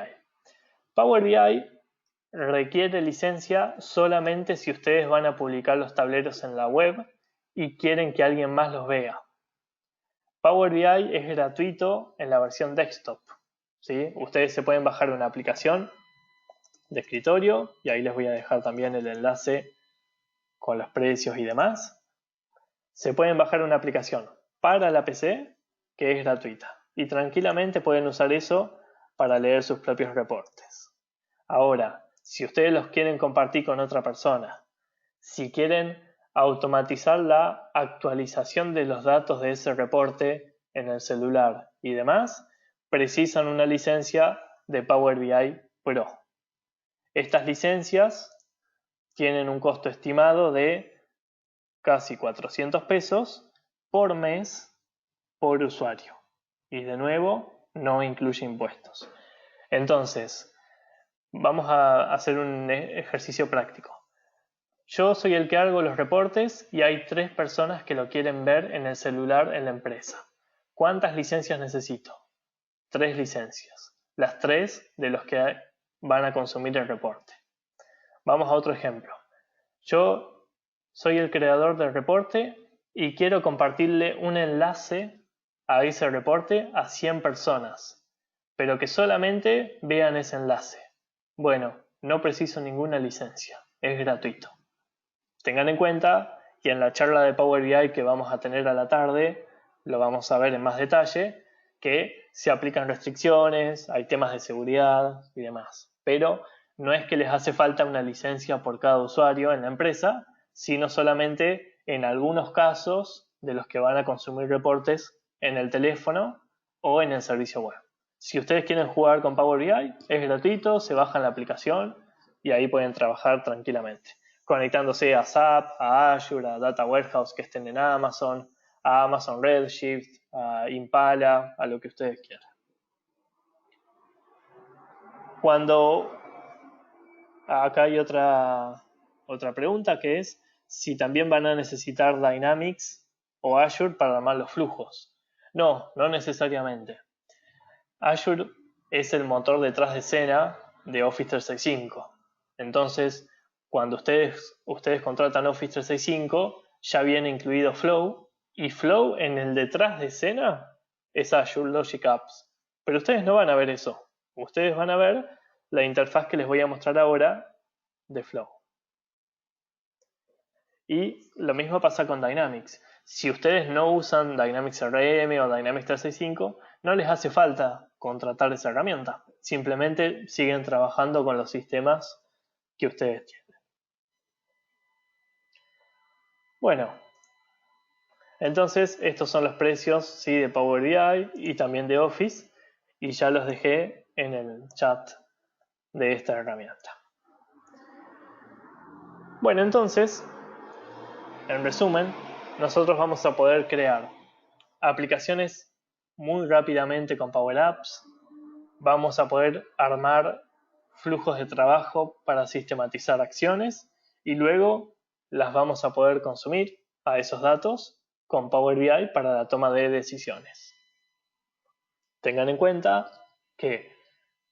A: Power BI requiere licencia solamente si ustedes van a publicar los tableros en la web y quieren que alguien más los vea. Power BI es gratuito en la versión desktop, ¿sí? Ustedes se pueden bajar una aplicación de escritorio y ahí les voy a dejar también el enlace con los precios y demás. Se pueden bajar una aplicación para la PC que es gratuita y tranquilamente pueden usar eso para leer sus propios reportes. Ahora, si ustedes los quieren compartir con otra persona, si quieren automatizar la actualización de los datos de ese reporte en el celular y demás, precisan una licencia de Power BI Pro. Estas licencias tienen un costo estimado de casi 400 pesos por mes por usuario. Y de nuevo, no incluye impuestos. Entonces, vamos a hacer un ejercicio práctico. Yo soy el que hago los reportes y hay 3 personas que lo quieren ver en el celular en la empresa. ¿Cuántas licencias necesito? 3 licencias. Las 3 de los que van a consumir el reporte. Vamos a otro ejemplo. Yo soy el creador del reporte y quiero compartirle un enlace a ese reporte a 100 personas, pero que solamente vean ese enlace. Bueno, no preciso ninguna licencia, es gratuito. Tengan en cuenta, y en la charla de Power BI que vamos a tener a la tarde, lo vamos a ver en más detalle, que se aplican restricciones, hay temas de seguridad y demás. Pero no es que les hace falta una licencia por cada usuario en la empresa, sino solamente en algunos casos de los que van a consumir reportes en el teléfono o en el servicio web. Si ustedes quieren jugar con Power BI, es gratuito, se bajan la aplicación y ahí pueden trabajar tranquilamente, conectándose a SAP, a Azure, a Data Warehouse que estén en Amazon, a Amazon Redshift, a Impala, a lo que ustedes quieran. Cuando acá hay otra pregunta, que es si también van a necesitar Dynamics o Azure para armar los flujos. No necesariamente. Azure es el motor detrás de escena de Office 365. Entonces, cuando ustedes contratan Office 365, ya viene incluido Flow, y Flow en el detrás de escena es Azure Logic Apps. Pero ustedes no van a ver eso. Ustedes van a ver la interfaz que les voy a mostrar ahora de Flow. Y lo mismo pasa con Dynamics. Si ustedes no usan Dynamics CRM o Dynamics 365, no les hace falta contratar esa herramienta. Simplemente siguen trabajando con los sistemas que ustedes tienen. Bueno, entonces estos son los precios, ¿sí?, de Power BI y también de Office, y ya los dejé en el chat de esta herramienta. Bueno, entonces, en resumen, nosotros vamos a poder crear aplicaciones muy rápidamente con Power Apps. Vamos a poder armar flujos de trabajo para sistematizar acciones y luego las vamos a poder consumir a esos datos con Power BI para la toma de decisiones. Tengan en cuenta que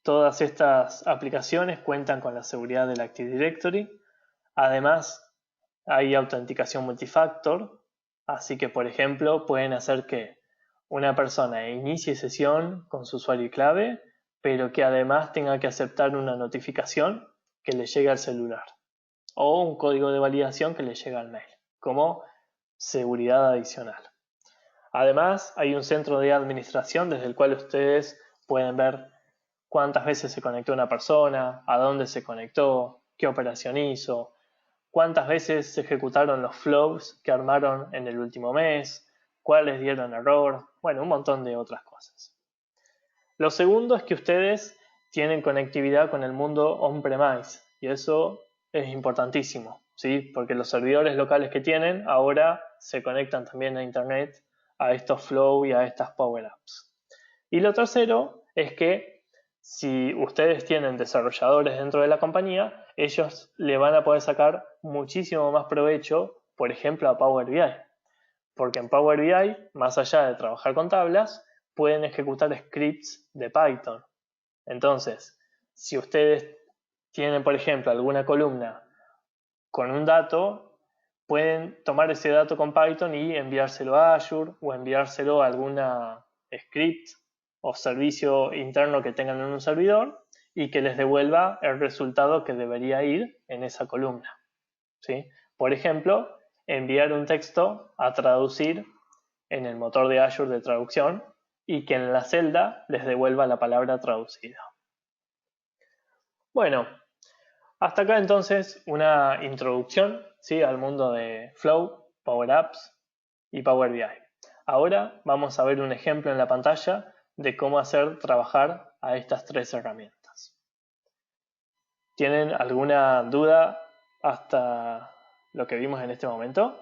A: todas estas aplicaciones cuentan con la seguridad del Active Directory. Además, hay autenticación multifactor, así que, por ejemplo, pueden hacer que una persona inicie sesión con su usuario y clave, pero que además tenga que aceptar una notificación que le llegue al celular o un código de validación que le llegue al mail, como seguridad adicional. Además, hay un centro de administración desde el cual ustedes pueden ver cuántas veces se conectó una persona, a dónde se conectó, qué operación hizo, cuántas veces se ejecutaron los flows que armaron en el último mes, cuáles dieron error, bueno, un montón de otras cosas. Lo segundo es que ustedes tienen conectividad con el mundo on-premise, y eso es importantísimo, ¿sí? Porque los servidores locales que tienen ahora se conectan también a Internet, a estos Flow y a estas Power Apps. Y lo tercero es que si ustedes tienen desarrolladores dentro de la compañía, ellos le van a poder sacar muchísimo más provecho, por ejemplo, a Power BI. Porque en Power BI, más allá de trabajar con tablas, pueden ejecutar scripts de Python. Entonces, si ustedes tienen, por ejemplo, alguna columna con un dato, pueden tomar ese dato con Python y enviárselo a Azure o enviárselo a alguna script o servicio interno que tengan en un servidor y que les devuelva el resultado que debería ir en esa columna, ¿sí? Por ejemplo, enviar un texto a traducir en el motor de Azure de traducción y que en la celda les devuelva la palabra traducida. Bueno, hasta acá entonces una introducción, ¿sí?, al mundo de Flow, Power Apps y Power BI. Ahora vamos a ver un ejemplo en la pantalla de cómo hacer trabajar a estas tres herramientas. ¿Tienen alguna duda hasta lo que vimos en este momento?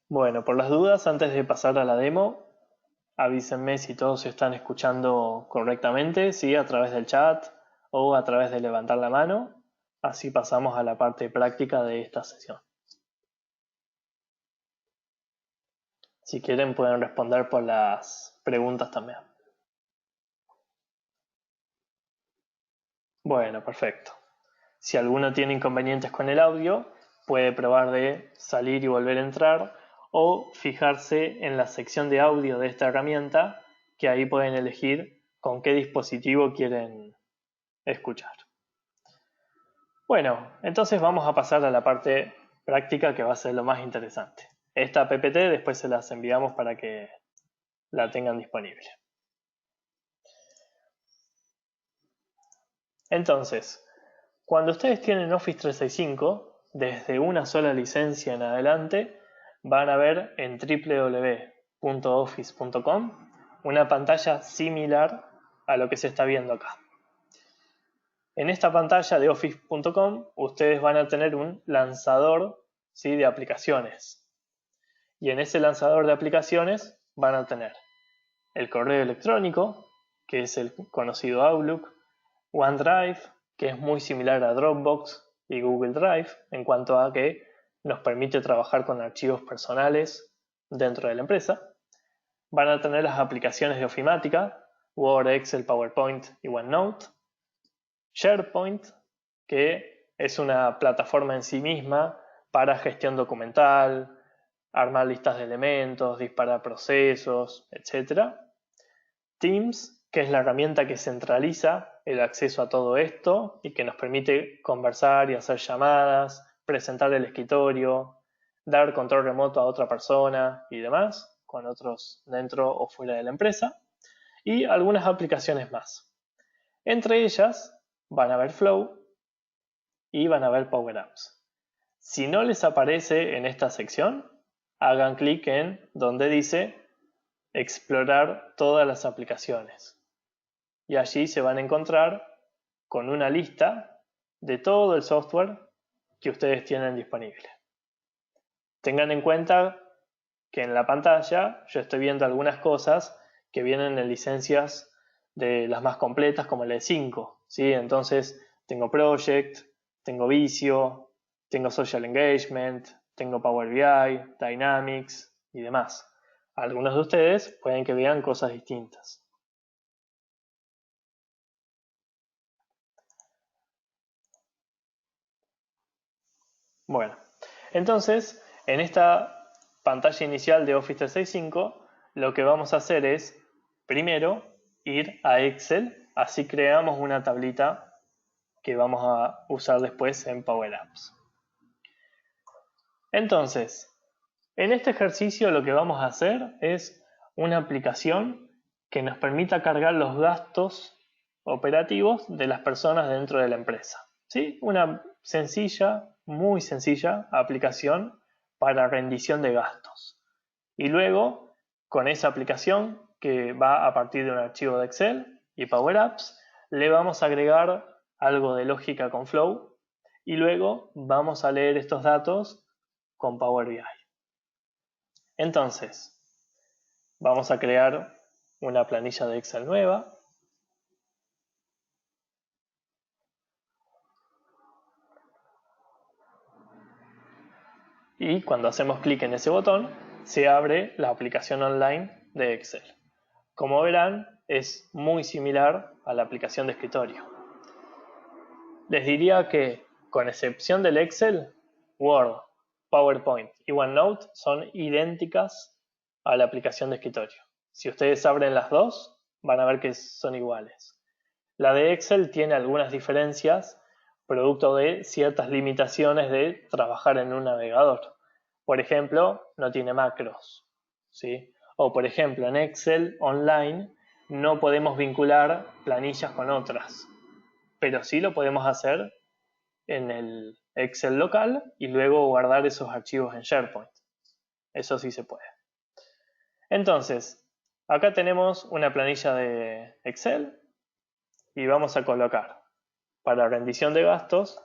A: Bueno, por las dudas, antes de pasar a la demo, avísenme si todos están escuchando correctamente, ¿sí?, a través del chat o a través de levantar la mano. así pasamos a la parte práctica de esta sesión. Si quieren pueden responder por las preguntas también. Bueno, perfecto. Si alguno tiene inconvenientes con el audio, puede probar de salir y volver a entrar o fijarse en la sección de audio de esta herramienta, que ahí pueden elegir con qué dispositivo quieren escuchar. Bueno, entonces vamos a pasar a la parte práctica, que va a ser lo más interesante. Esta PPT después se las enviamos para que la tengan disponible. Entonces, cuando ustedes tienen Office 365, desde una sola licencia en adelante, van a ver en www.office.com una pantalla similar a lo que se está viendo acá. En esta pantalla de office.com ustedes van a tener un lanzador, ¿sí?, de aplicaciones. Y en ese lanzador de aplicaciones van a tener el correo electrónico, que es el conocido Outlook, OneDrive, que es muy similar a Dropbox y Google Drive en cuanto a que nos permite trabajar con archivos personales dentro de la empresa. Van a tener las aplicaciones de ofimática, Word, Excel, PowerPoint y OneNote. SharePoint, que es una plataforma en sí misma para gestión documental, armar listas de elementos, disparar procesos, etc. Teams, que es la herramienta que centraliza el acceso a todo esto y que nos permite conversar y hacer llamadas, presentar el escritorio, dar control remoto a otra persona y demás, con otros dentro o fuera de la empresa, y algunas aplicaciones más. Entre ellas van a ver Flow y van a ver Power Apps. Si no les aparece en esta sección, hagan clic en donde dice explorar todas las aplicaciones. Y allí se van a encontrar con una lista de todo el software que ustedes tienen disponible. Tengan en cuenta que en la pantalla yo estoy viendo algunas cosas que vienen en licencias de las más completas, como la de 5, ¿sí? Entonces tengo Project, tengo Visio, tengo Social Engagement, tengo Power BI, Dynamics y demás. Algunos de ustedes pueden que vean cosas distintas. Bueno, entonces en esta pantalla inicial de Office 365 lo que vamos a hacer es primero ir a Excel, así creamos una tablita que vamos a usar después en Power Apps. Entonces, en este ejercicio lo que vamos a hacer es una aplicación que nos permita cargar los gastos operativos de las personas dentro de la empresa. ¿Sí? Una sencilla, muy sencilla aplicación para rendición de gastos. Y luego, con esa aplicación que va a partir de un archivo de Excel y Power Apps, le vamos a agregar algo de lógica con Flow y luego vamos a leer estos datos con Power BI. Entonces, vamos a crear una planilla de Excel nueva. Y cuando hacemos clic en ese botón, se abre la aplicación online de Excel. Como verán, es muy similar a la aplicación de escritorio. Les diría que, con excepción del Excel, Word, PowerPoint y OneNote son idénticas a la aplicación de escritorio. Si ustedes abren las dos, van a ver que son iguales. La de Excel tiene algunas diferencias producto de ciertas limitaciones de trabajar en un navegador. Por ejemplo, no tiene macros, ¿sí? O por ejemplo, en Excel online no podemos vincular planillas con otras, pero sí lo podemos hacer en el Excel local y luego guardar esos archivos en SharePoint. Eso sí se puede. Entonces, acá tenemos una planilla de Excel y vamos a colocar para rendición de gastos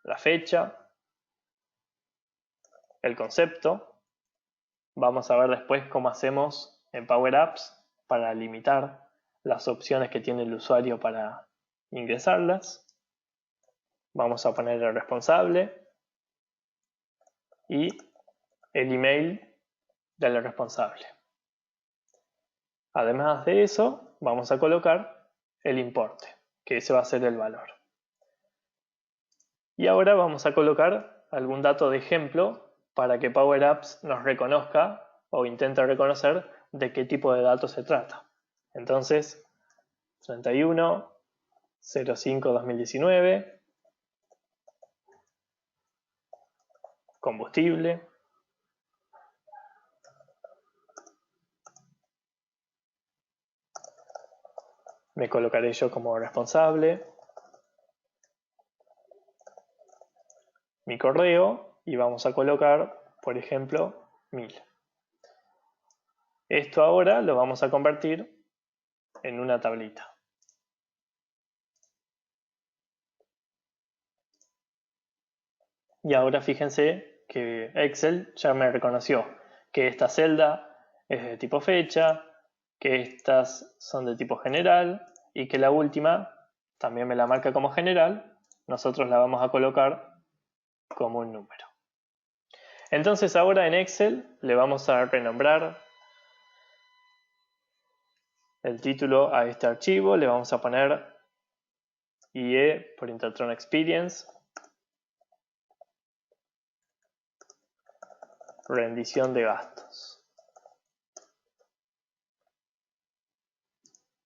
A: la fecha, el concepto. Vamos a ver después cómo hacemos en Power Apps para limitar las opciones que tiene el usuario para ingresarlas. Vamos a poner el responsable y el email del responsable. Además de eso, vamos a colocar el importe, que ese va a ser el valor. Y ahora vamos a colocar algún dato de ejemplo para que Power Apps nos reconozca o intente reconocer de qué tipo de datos se trata. Entonces, 31/05/2019, combustible, me colocaré yo como responsable, mi correo y vamos a colocar, por ejemplo, 1000. Esto ahora lo vamos a convertir en una tablita. Y ahora fíjense que Excel ya me reconoció que esta celda es de tipo fecha, que estas son de tipo general y que la última también me la marca como general. Nosotros la vamos a colocar como un número. Entonces ahora en Excel le vamos a renombrar el título a este archivo, le vamos a poner IE por Intertron Experience, rendición de gastos.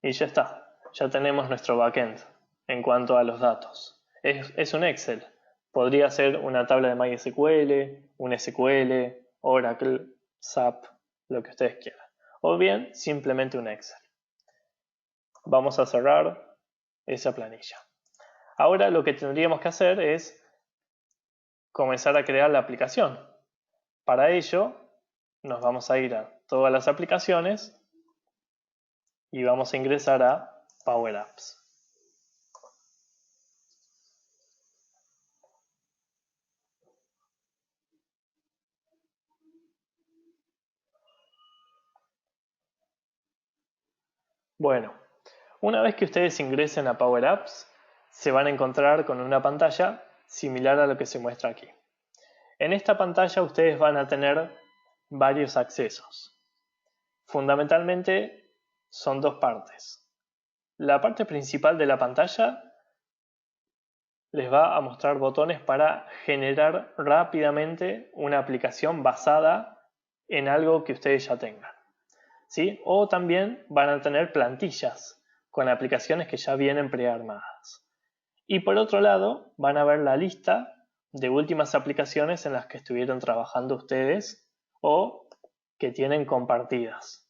A: Y ya está, ya tenemos nuestro backend en cuanto a los datos. Es un Excel, podría ser una tabla de MySQL, un SQL, Oracle, SAP, lo que ustedes quieran. O bien simplemente un Excel. Vamos a cerrar esa planilla. Ahora lo que tendríamos que hacer es comenzar a crear la aplicación. Para ello nos vamos a ir a todas las aplicaciones y vamos a ingresar a Power Apps. Bueno, una vez que ustedes ingresen a Power Apps, se van a encontrar con una pantalla similar a lo que se muestra aquí. En esta pantalla ustedes van a tener varios accesos. Fundamentalmente son dos partes. La parte principal de la pantalla les va a mostrar botones para generar rápidamente una aplicación basada en algo que ustedes ya tengan, ¿sí? O también van a tener plantillas con aplicaciones que ya vienen prearmadas. Y por otro lado, van a ver la lista de últimas aplicaciones en las que estuvieron trabajando ustedes o que tienen compartidas.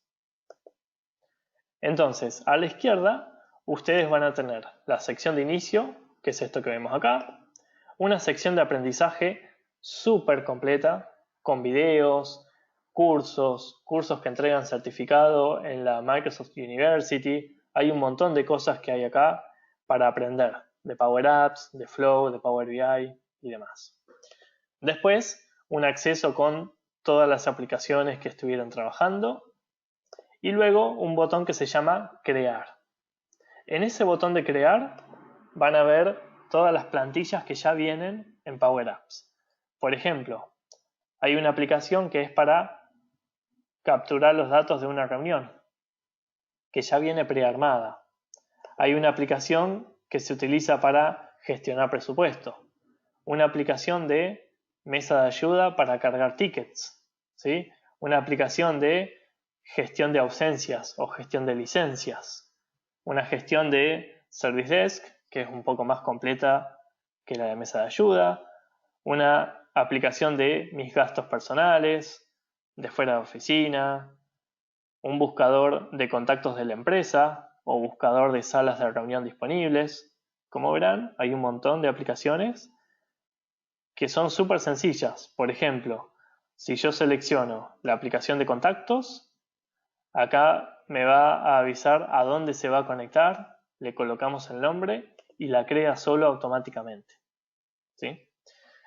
A: Entonces, a la izquierda, ustedes van a tener la sección de inicio, que es esto que vemos acá, una sección de aprendizaje súper completa, con videos, cursos que entregan certificado en la Microsoft University. Hay un montón de cosas que hay acá para aprender, de Power Apps, de Flow, de Power BI y demás. Después, un acceso con todas las aplicaciones que estuvieron trabajando y luego un botón que se llama Crear. En ese botón de Crear van a ver todas las plantillas que ya vienen en Power Apps. Por ejemplo, hay una aplicación que es para capturar los datos de una reunión, que ya viene prearmada. Hay una aplicación que se utiliza para gestionar presupuesto. Una aplicación de mesa de ayuda para cargar tickets, ¿sí? Una aplicación de gestión de ausencias o gestión de licencias. Una gestión de Service Desk, que es un poco más completa que la de mesa de ayuda. Una aplicación de mis gastos personales, de fuera de oficina. Un buscador de contactos de la empresa o buscador de salas de reunión disponibles. Como verán, hay un montón de aplicaciones que son súper sencillas. Por ejemplo, si yo selecciono la aplicación de contactos, acá me va a avisar a dónde se va a conectar, le colocamos el nombre y la crea solo automáticamente, ¿sí?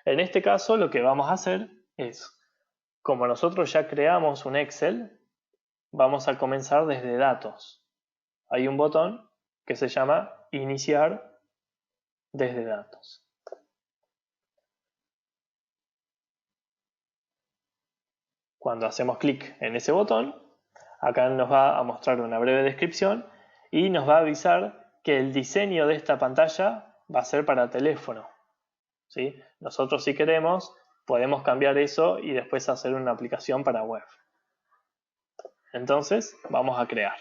A: En este caso lo que vamos a hacer es, como nosotros ya creamos un Excel, vamos a comenzar desde datos. Hay un botón que se llama Iniciar desde datos. Cuando hacemos clic en ese botón, acá nos va a mostrar una breve descripción y nos va a avisar que el diseño de esta pantalla va a ser para teléfono, ¿sí? Nosotros, si queremos, podemos cambiar eso y después hacer una aplicación para web. Entonces, vamos a crear.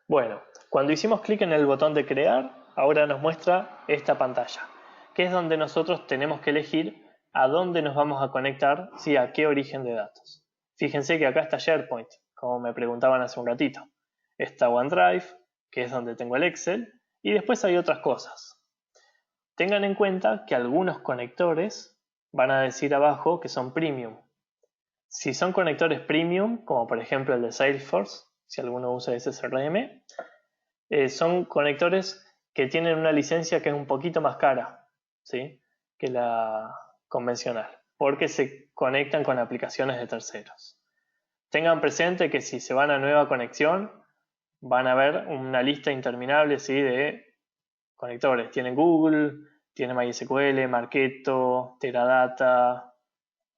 A: Bueno, cuando hicimos clic en el botón de crear, ahora nos muestra esta pantalla, que es donde nosotros tenemos que elegir a dónde nos vamos a conectar, ¿sí? A qué origen de datos. Fíjense que acá está SharePoint, como me preguntaban hace un ratito. Está OneDrive, que es donde tengo el Excel, y después hay otras cosas. Tengan en cuenta que algunos conectores van a decir abajo que son premium. Si son conectores premium, como por ejemplo el de Salesforce, si alguno usa ese CRM, son conectores que tienen una licencia que es un poquito más cara, ¿sí?, que la convencional, porque se conectan con aplicaciones de terceros. Tengan presente que si se van a nueva conexión, van a ver una lista interminable, ¿sí?, de conectores. Tienen Google, tiene MySQL, Marketo, Teradata,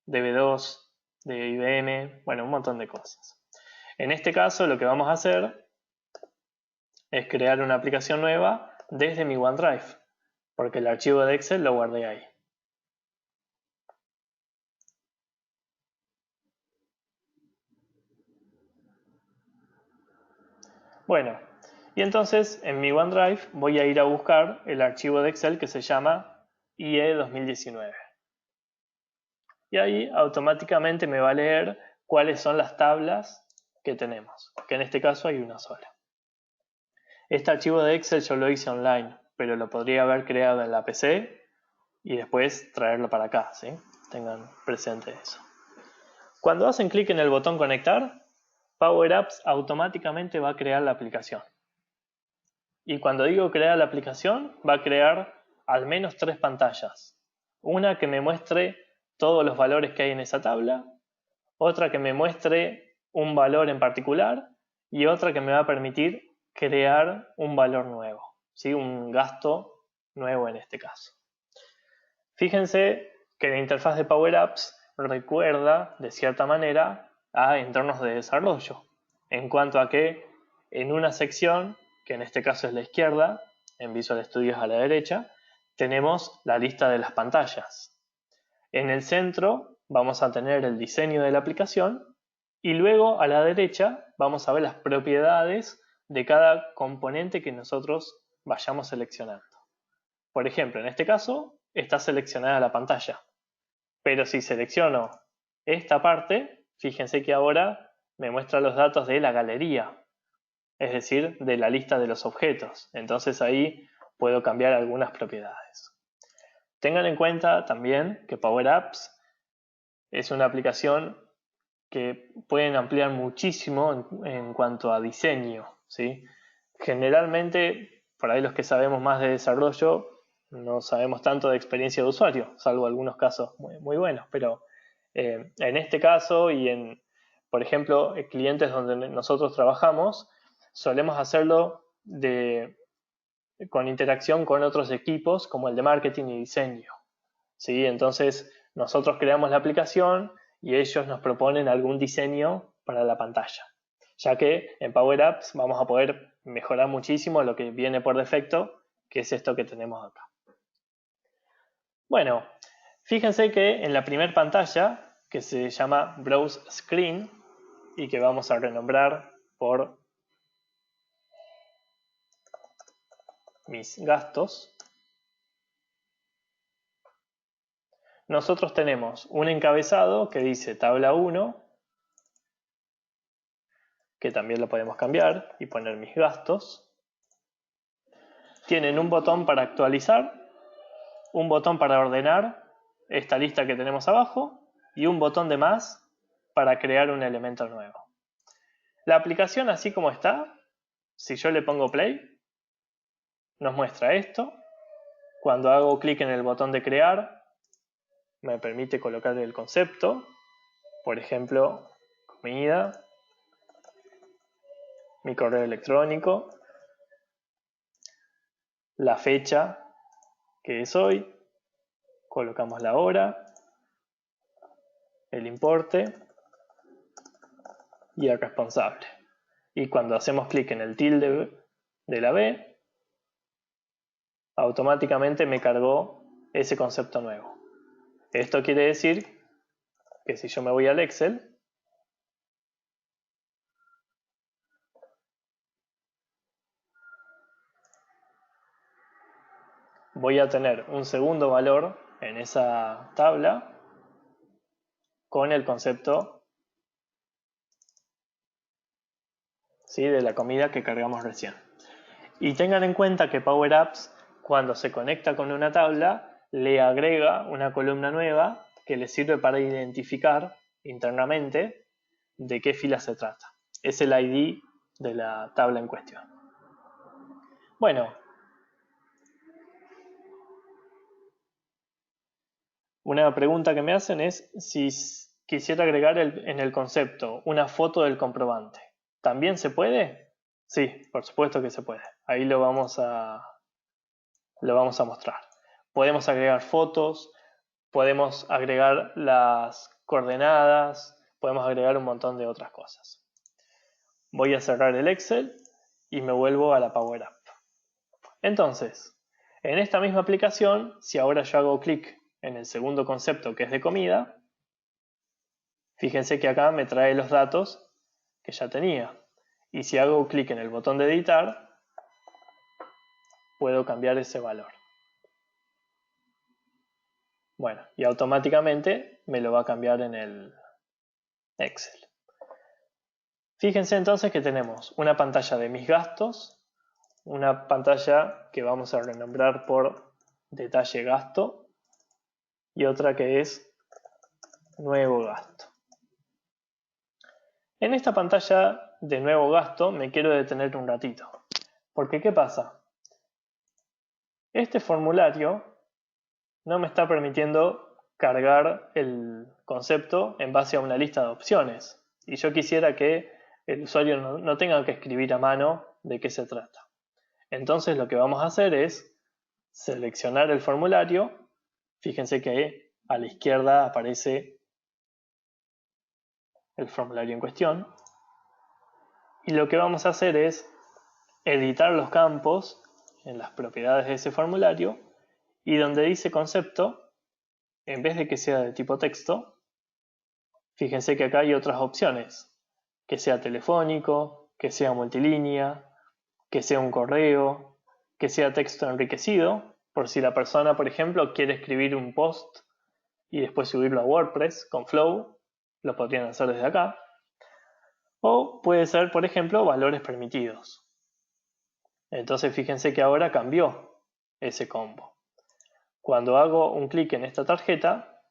A: DB2, de IBM, bueno, un montón de cosas. En este caso, lo que vamos a hacer es crear una aplicación nueva desde mi OneDrive, porque el archivo de Excel lo guardé ahí. Bueno, y entonces en mi OneDrive voy a ir a buscar el archivo de Excel que se llama IE 2019. Y ahí automáticamente me va a leer cuáles son las tablas que tenemos, que en este caso hay una sola. Este archivo de Excel yo lo hice online, pero lo podría haber creado en la PC y después traerlo para acá, ¿sí? Tengan presente eso. Cuando hacen clic en el botón conectar, Power Apps automáticamente va a crear la aplicación. Y cuando digo crear la aplicación, va a crear al menos 3 pantallas. Una que me muestre todos los valores que hay en esa tabla, otra que me muestre un valor en particular y otra que me va a permitir crear un valor nuevo, ¿sí?, un gasto nuevo en este caso. Fíjense que la interfaz de Power Apps recuerda, de cierta manera, a entornos de desarrollo, en cuanto a que en una sección, que en este caso es la izquierda, en Visual Studio a la derecha, tenemos la lista de las pantallas. En el centro vamos a tener el diseño de la aplicación y luego a la derecha vamos a ver las propiedades de cada componente que nosotros vayamos seleccionando. Por ejemplo, en este caso está seleccionada la pantalla, pero si selecciono esta parte, fíjense que ahora me muestra los datos de la galería, es decir, de la lista de los objetos. Entonces ahí puedo cambiar algunas propiedades. Tengan en cuenta también que Power Apps es una aplicación que pueden ampliar muchísimo en cuanto a diseño, ¿sí? Generalmente, por ahí los que sabemos más de desarrollo, no sabemos tanto de experiencia de usuario, salvo algunos casos muy buenos, pero en este caso y en, por ejemplo, clientes donde nosotros trabajamos, solemos hacerlo con interacción con otros equipos como el de marketing y diseño, ¿sí? Entonces nosotros creamos la aplicación y ellos nos proponen algún diseño para la pantalla, ya que en Power Apps vamos a poder mejorar muchísimo lo que viene por defecto, que es esto que tenemos acá. Bueno, fíjense que en la primera pantalla, que se llama Browse Screen y que vamos a renombrar por mis gastos, nosotros tenemos un encabezado que dice tabla 1, que también lo podemos cambiar y poner mis gastos. Tienen un botón para actualizar, un botón para ordenar esta lista que tenemos abajo y un botón de más para crear un elemento nuevo. La aplicación así como está, si yo le pongo play, nos muestra esto. Cuando hago clic en el botón de crear, me permite colocar el concepto, por ejemplo, comida, mi correo electrónico, la fecha que es hoy, colocamos la hora, el importe y el responsable. Y cuando hacemos clic en el tilde de la B, automáticamente me cargó ese concepto nuevo. Esto quiere decir que si yo me voy al Excel, voy a tener un segundo valor en esa tabla con el concepto, ¿sí?, de la comida que cargamos recién. Y tengan en cuenta que Power Apps, cuando se conecta con una tabla, le agrega una columna nueva que le sirve para identificar internamente de qué fila se trata. Es el ID de la tabla en cuestión. Bueno, una pregunta que me hacen es si quisiera agregar en el concepto una foto del comprobante. ¿También se puede? Sí, por supuesto que se puede. Ahí lo vamos a mostrar. Podemos agregar fotos, podemos agregar las coordenadas, podemos agregar un montón de otras cosas. Voy a cerrar el Excel y me vuelvo a la Power App. Entonces, en esta misma aplicación, si ahora yo hago clic en el segundo concepto que es de comida, fíjense que acá me trae los datos que ya tenía. Y si hago clic en el botón de editar, puedo cambiar ese valor. Bueno, y automáticamente me lo va a cambiar en el Excel. Fíjense entonces que tenemos una pantalla de mis gastos, una pantalla que vamos a renombrar por detalle gasto y otra que es nuevo gasto. En esta pantalla de nuevo gasto me quiero detener un ratito, porque ¿qué pasa? Este formulario no me está permitiendo cargar el concepto en base a una lista de opciones y yo quisiera que el usuario no tenga que escribir a mano de qué se trata. Entonces lo que vamos a hacer es seleccionar el formulario. Fíjense que a la izquierda aparece el formulario en cuestión. Y lo que vamos a hacer es editar los campos en las propiedades de ese formulario y donde dice concepto, en vez de que sea de tipo texto, fíjense que acá hay otras opciones, que sea telefónico, que sea multilínea, que sea un correo, que sea texto enriquecido, por si la persona, por ejemplo, quiere escribir un post y después subirlo a WordPress con Flow, lo podrían hacer desde acá. O puede ser, por ejemplo, valores permitidos. Entonces fíjense que ahora cambió ese combo. Cuando hago un clic en esta tarjeta,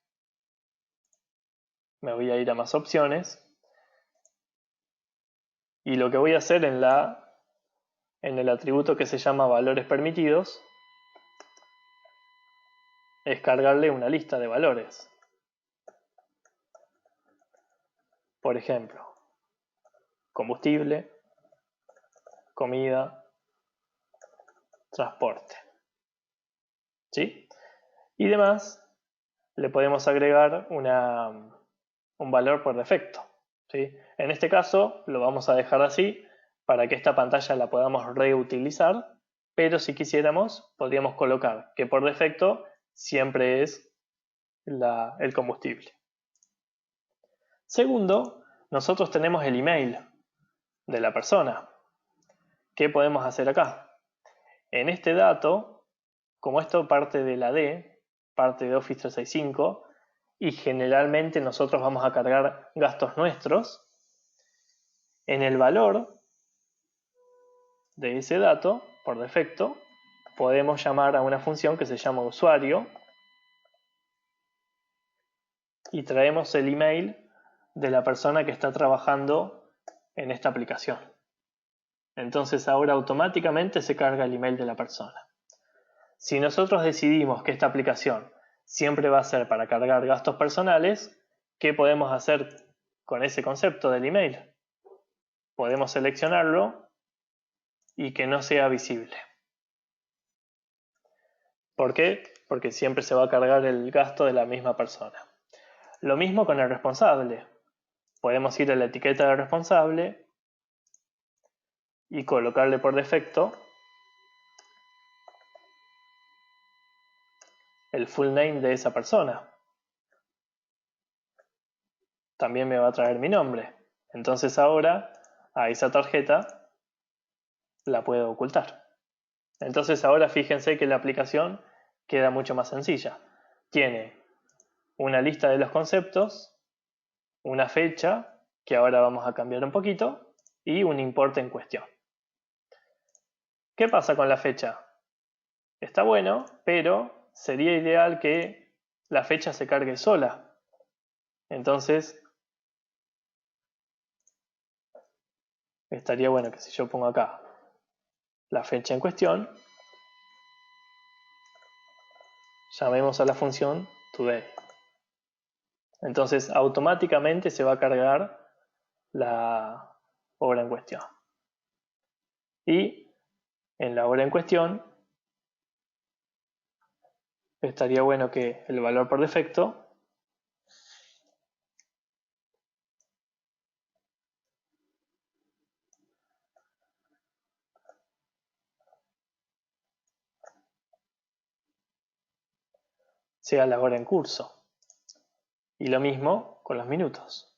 A: me voy a ir a más opciones y lo que voy a hacer en el atributo que se llama valores permitidos es cargarle una lista de valores. Por ejemplo, combustible, comida, transporte. ¿Sí? Y demás, le podemos agregar un valor por defecto. ¿Sí? En este caso lo vamos a dejar así para que esta pantalla la podamos reutilizar, pero si quisiéramos podríamos colocar que por defecto siempre es el combustible. Segundo, nosotros tenemos el email de la persona. ¿Qué podemos hacer acá? En este dato, como esto parte de la D, parte de Office 365, y generalmente nosotros vamos a cargar gastos nuestros, en el valor de ese dato, por defecto, podemos llamar a una función que se llama usuario y traemos el email de la persona que está trabajando en esta aplicación. Entonces ahora automáticamente se carga el email de la persona. Si nosotros decidimos que esta aplicación siempre va a ser para cargar gastos personales, ¿qué podemos hacer con ese concepto del email? Podemos seleccionarlo y que no sea visible. ¿Por qué? Porque siempre se va a cargar el gasto de la misma persona. Lo mismo con el responsable. Podemos ir a la etiqueta del responsable y colocarle por defecto el full name de esa persona. También me va a traer mi nombre. Entonces ahora a esa tarjeta la puedo ocultar. Entonces ahora fíjense que la aplicación queda mucho más sencilla. Tiene una lista de los conceptos, una fecha, que ahora vamos a cambiar un poquito, y un importe en cuestión. ¿Qué pasa con la fecha? Está bueno, pero sería ideal que la fecha se cargue sola. Entonces, estaría bueno que si yo pongo acá la fecha en cuestión, llamemos a la función today. Entonces, automáticamente se va a cargar la hora en cuestión. Y en la hora en cuestión, estaría bueno que el valor por defecto sea la hora en curso. Y lo mismo con los minutos.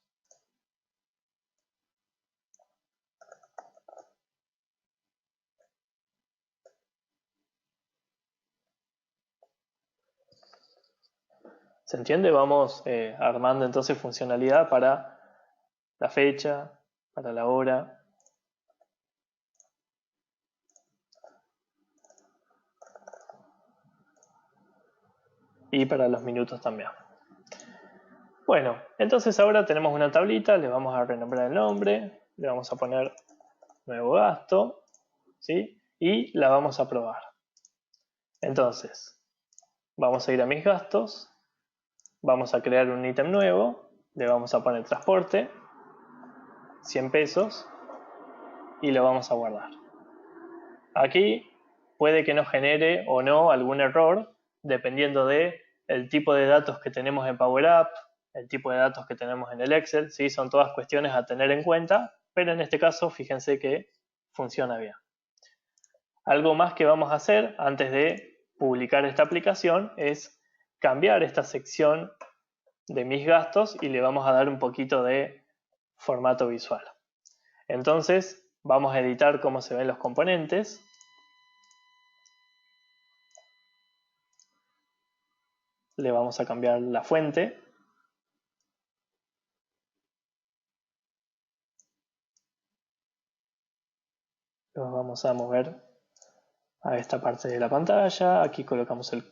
A: ¿Se entiende? Vamos armando entonces funcionalidad para la fecha, para la hora. Y para los minutos también. Bueno, entonces ahora tenemos una tablita, le vamos a renombrar el nombre, le vamos a poner nuevo gasto, ¿sí? Y la vamos a probar. Entonces, vamos a ir a mis gastos, vamos a crear un ítem nuevo, le vamos a poner transporte, 100 pesos, y lo vamos a guardar. Aquí puede que nos genere o no algún error, dependiendo de el tipo de datos que tenemos en Power Apps, el tipo de datos que tenemos en el Excel, ¿sí? Son todas cuestiones a tener en cuenta, pero en este caso fíjense que funciona bien. Algo más que vamos a hacer antes de publicar esta aplicación es cambiar esta sección de mis gastos y le vamos a dar un poquito de formato visual. Entonces vamos a editar cómo se ven los componentes. Le vamos a cambiar la fuente. Los vamos a mover a esta parte de la pantalla. Aquí colocamos el...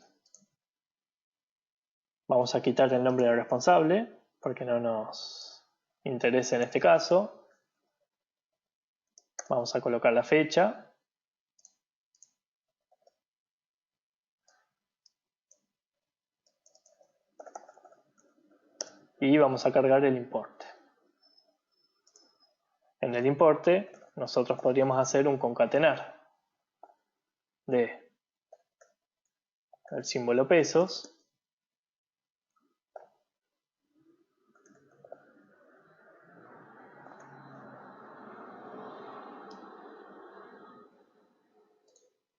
A: Vamos a quitar el nombre del responsable porque no nos interesa en este caso. Vamos a colocar la fecha. Y vamos a cargar el importe. En el importe nosotros podríamos hacer un concatenar de el símbolo pesos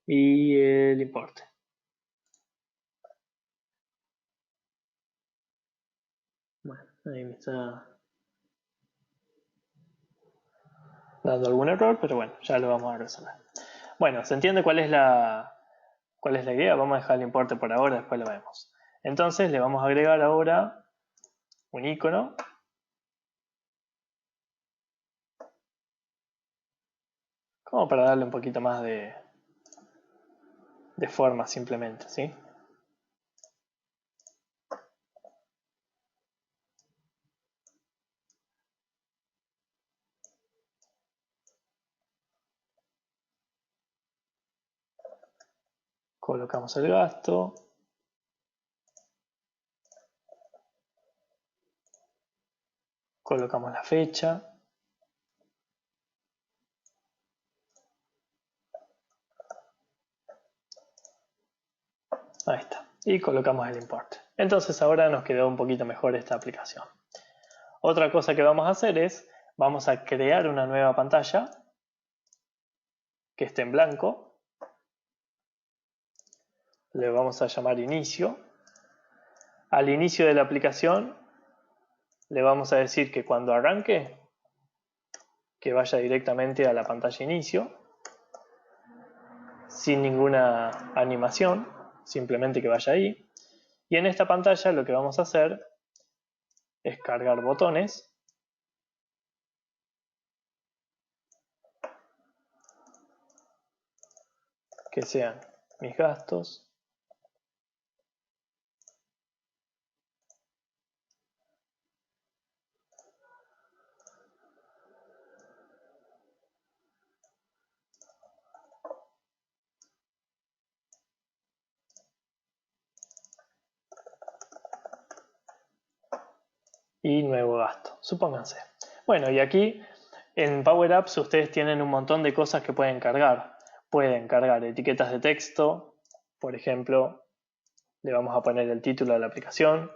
A: y el importe. Bueno, ahí me está dando algún error, pero bueno, ya lo vamos a resolver. Bueno, ¿se entiende cuál es la idea? Vamos a dejar el importe por ahora, después lo vemos. Entonces le vamos a agregar ahora un icono como para darle un poquito más de forma simplemente, ¿sí? Colocamos el gasto. Colocamos la fecha. Ahí está. Y colocamos el import. Entonces ahora nos quedó un poquito mejor esta aplicación. Otra cosa que vamos a hacer es, vamos a crear una nueva pantalla que esté en blanco. Le vamos a llamar inicio. Al inicio de la aplicación le vamos a decir que cuando arranque, que vaya directamente a la pantalla inicio, sin ninguna animación, simplemente que vaya ahí. Y en esta pantalla lo que vamos a hacer es cargar botones que sean mis gastos, y nuevo gasto, supónganse. Bueno, y aquí en Power Apps ustedes tienen un montón de cosas que pueden cargar. Pueden cargar etiquetas de texto, por ejemplo, le vamos a poner el título de la aplicación.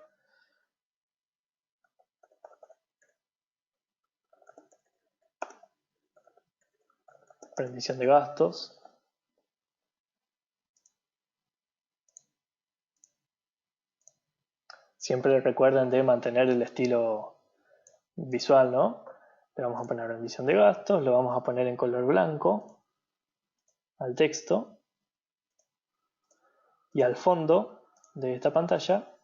A: Rendición de gastos. Siempre recuerden de mantener el estilo visual, ¿no? Le vamos a poner rendición de gastos, lo vamos a poner en color blanco al texto y al fondo de esta pantalla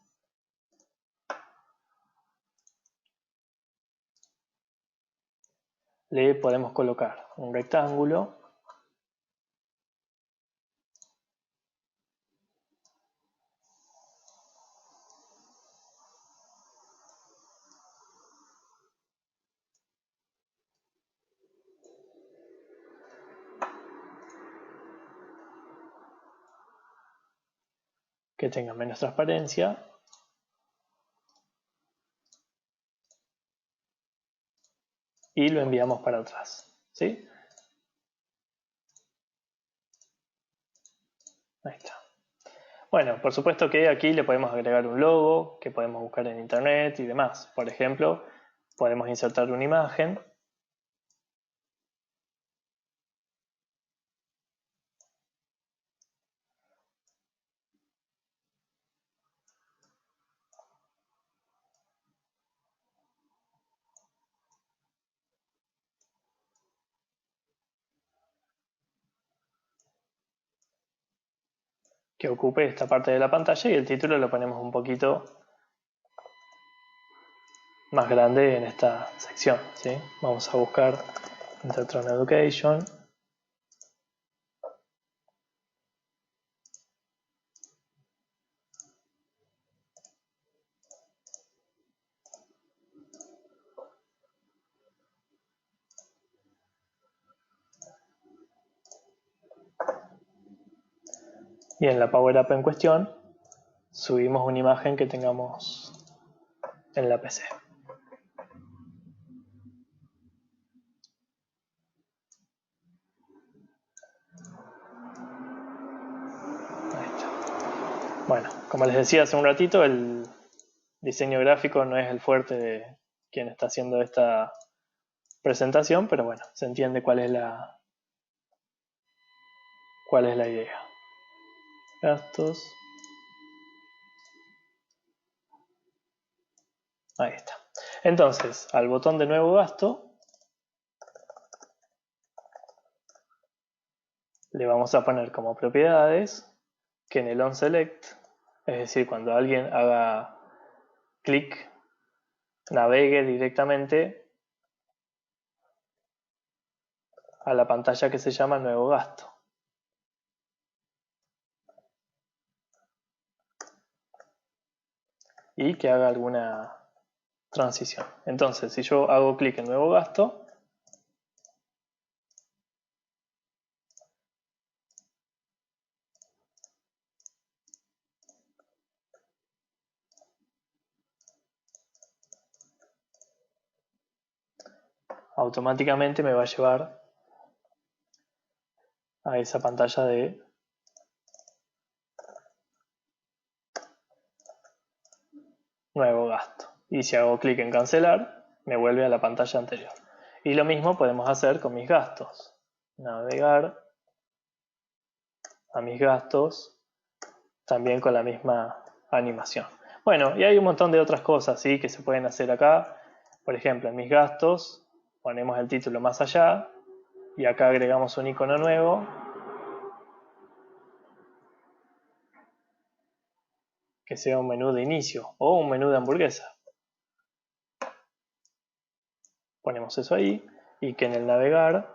A: le podemos colocar un rectángulo que tenga menos transparencia y lo enviamos para atrás, ¿sí? Ahí está. Bueno, por supuesto que aquí le podemos agregar un logo que podemos buscar en internet y demás. Por ejemplo, podemos insertar una imagen que ocupe esta parte de la pantalla y el título lo ponemos un poquito más grande en esta sección, ¿sí? Vamos a buscar Intertron Education. Y en la Power App en cuestión subimos una imagen que tengamos en la PC. Ahí está. Bueno, como les decía hace un ratito, el diseño gráfico no es el fuerte de quien está haciendo esta presentación, pero bueno, se entiende cuál es la idea. Gastos. Ahí está. Entonces, al botón de nuevo gasto le vamos a poner como propiedades que en el onSelect, es decir, cuando alguien haga clic, navegue directamente a la pantalla que se llama nuevo gasto. Y que haga alguna transición. Entonces, si yo hago clic en nuevo gasto, automáticamente me va a llevar a esa pantalla de nuevo gasto. Y si hago clic en cancelar, me vuelve a la pantalla anterior. Y lo mismo podemos hacer con mis gastos. Navegar a mis gastos, también con la misma animación. Bueno, y hay un montón de otras cosas, ¿sí?, que se pueden hacer acá. Por ejemplo, en mis gastos ponemos el título más allá y acá agregamos un icono nuevo que sea un menú de inicio o un menú de hamburguesa. Ponemos eso ahí y que en el navegar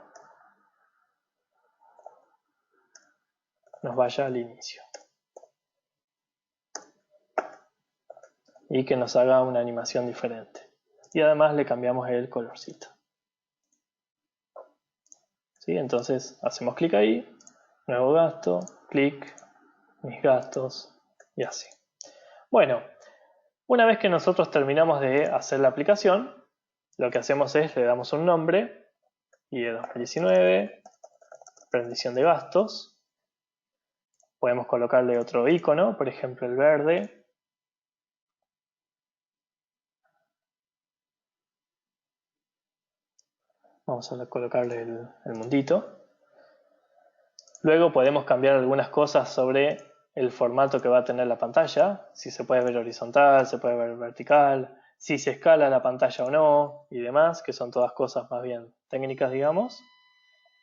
A: nos vaya al inicio. Y que nos haga una animación diferente. Y además le cambiamos el colorcito. ¿Sí? Entonces hacemos clic ahí, nuevo gasto, clic, mis gastos y así. Bueno, una vez que nosotros terminamos de hacer la aplicación, lo que hacemos es le damos un nombre, IE 2019, rendición de gastos. Podemos colocarle otro icono, por ejemplo el verde. Vamos a colocarle el mundito. Luego podemos cambiar algunas cosas sobre el formato que va a tener la pantalla, si se puede ver horizontal, se puede ver vertical, si se escala la pantalla o no y demás, que son todas cosas más bien técnicas, digamos.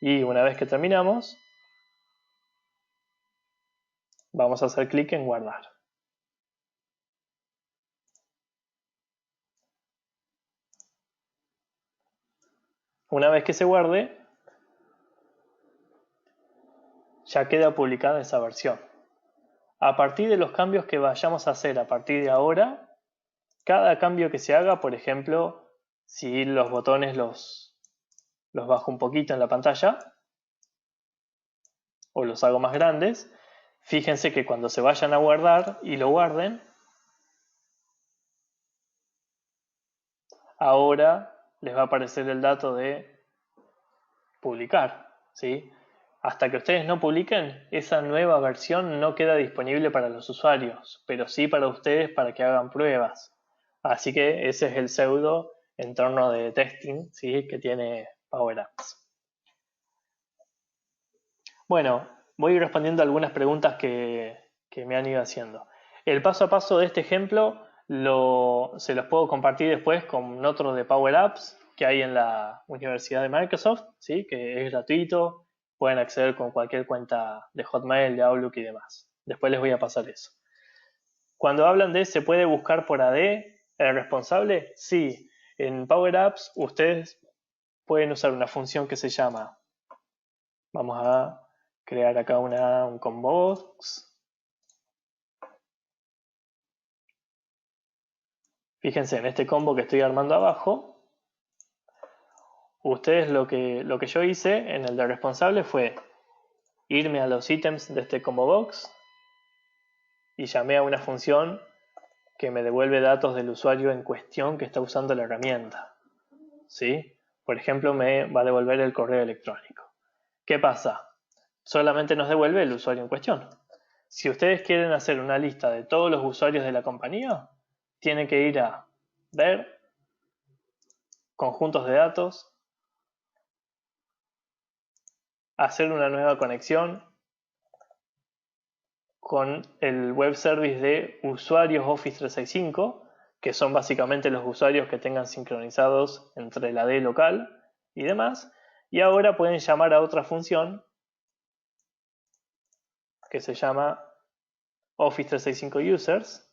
A: Y una vez que terminamos, vamos a hacer clic en guardar. Una vez que se guarde, ya queda publicada esa versión. A partir de los cambios que vayamos a hacer a partir de ahora, cada cambio que se haga, por ejemplo, si los botones los bajo un poquito en la pantalla o los hago más grandes, fíjense que cuando se vayan a guardar y lo guarden, ahora les va a aparecer el dato de publicar, ¿sí? Hasta que ustedes no publiquen, esa nueva versión no queda disponible para los usuarios, pero sí para ustedes para que hagan pruebas. Así que ese es el pseudo entorno de testing, ¿sí?, que tiene Power Apps. Bueno, voy respondiendo a algunas preguntas que me han ido haciendo. El paso a paso de este ejemplo se los puedo compartir después con otros de Power Apps que hay en la Universidad de Microsoft, ¿sí?, que es gratuito, pueden acceder con cualquier cuenta de Hotmail, de Outlook y demás. Después les voy a pasar eso. Cuando hablan de ¿se puede buscar por AD el responsable? Sí, en Power Apps ustedes pueden usar una función que se llama, vamos a crear acá un combo box. Fíjense en este combo que estoy armando abajo. Ustedes lo que yo hice en el de responsable fue irme a los ítems de este combo box y llamé a una función que me devuelve datos del usuario en cuestión que está usando la herramienta. ¿Sí? Por ejemplo, me va a devolver el correo electrónico. ¿Qué pasa? Solamente nos devuelve el usuario en cuestión. Si ustedes quieren hacer una lista de todos los usuarios de la compañía, tienen que ir a ver conjuntos de datos, hacer una nueva conexión con el web service de usuarios Office 365, que son básicamente los usuarios que tengan sincronizados entre la D local y demás, y ahora pueden llamar a otra función que se llama Office 365 Users,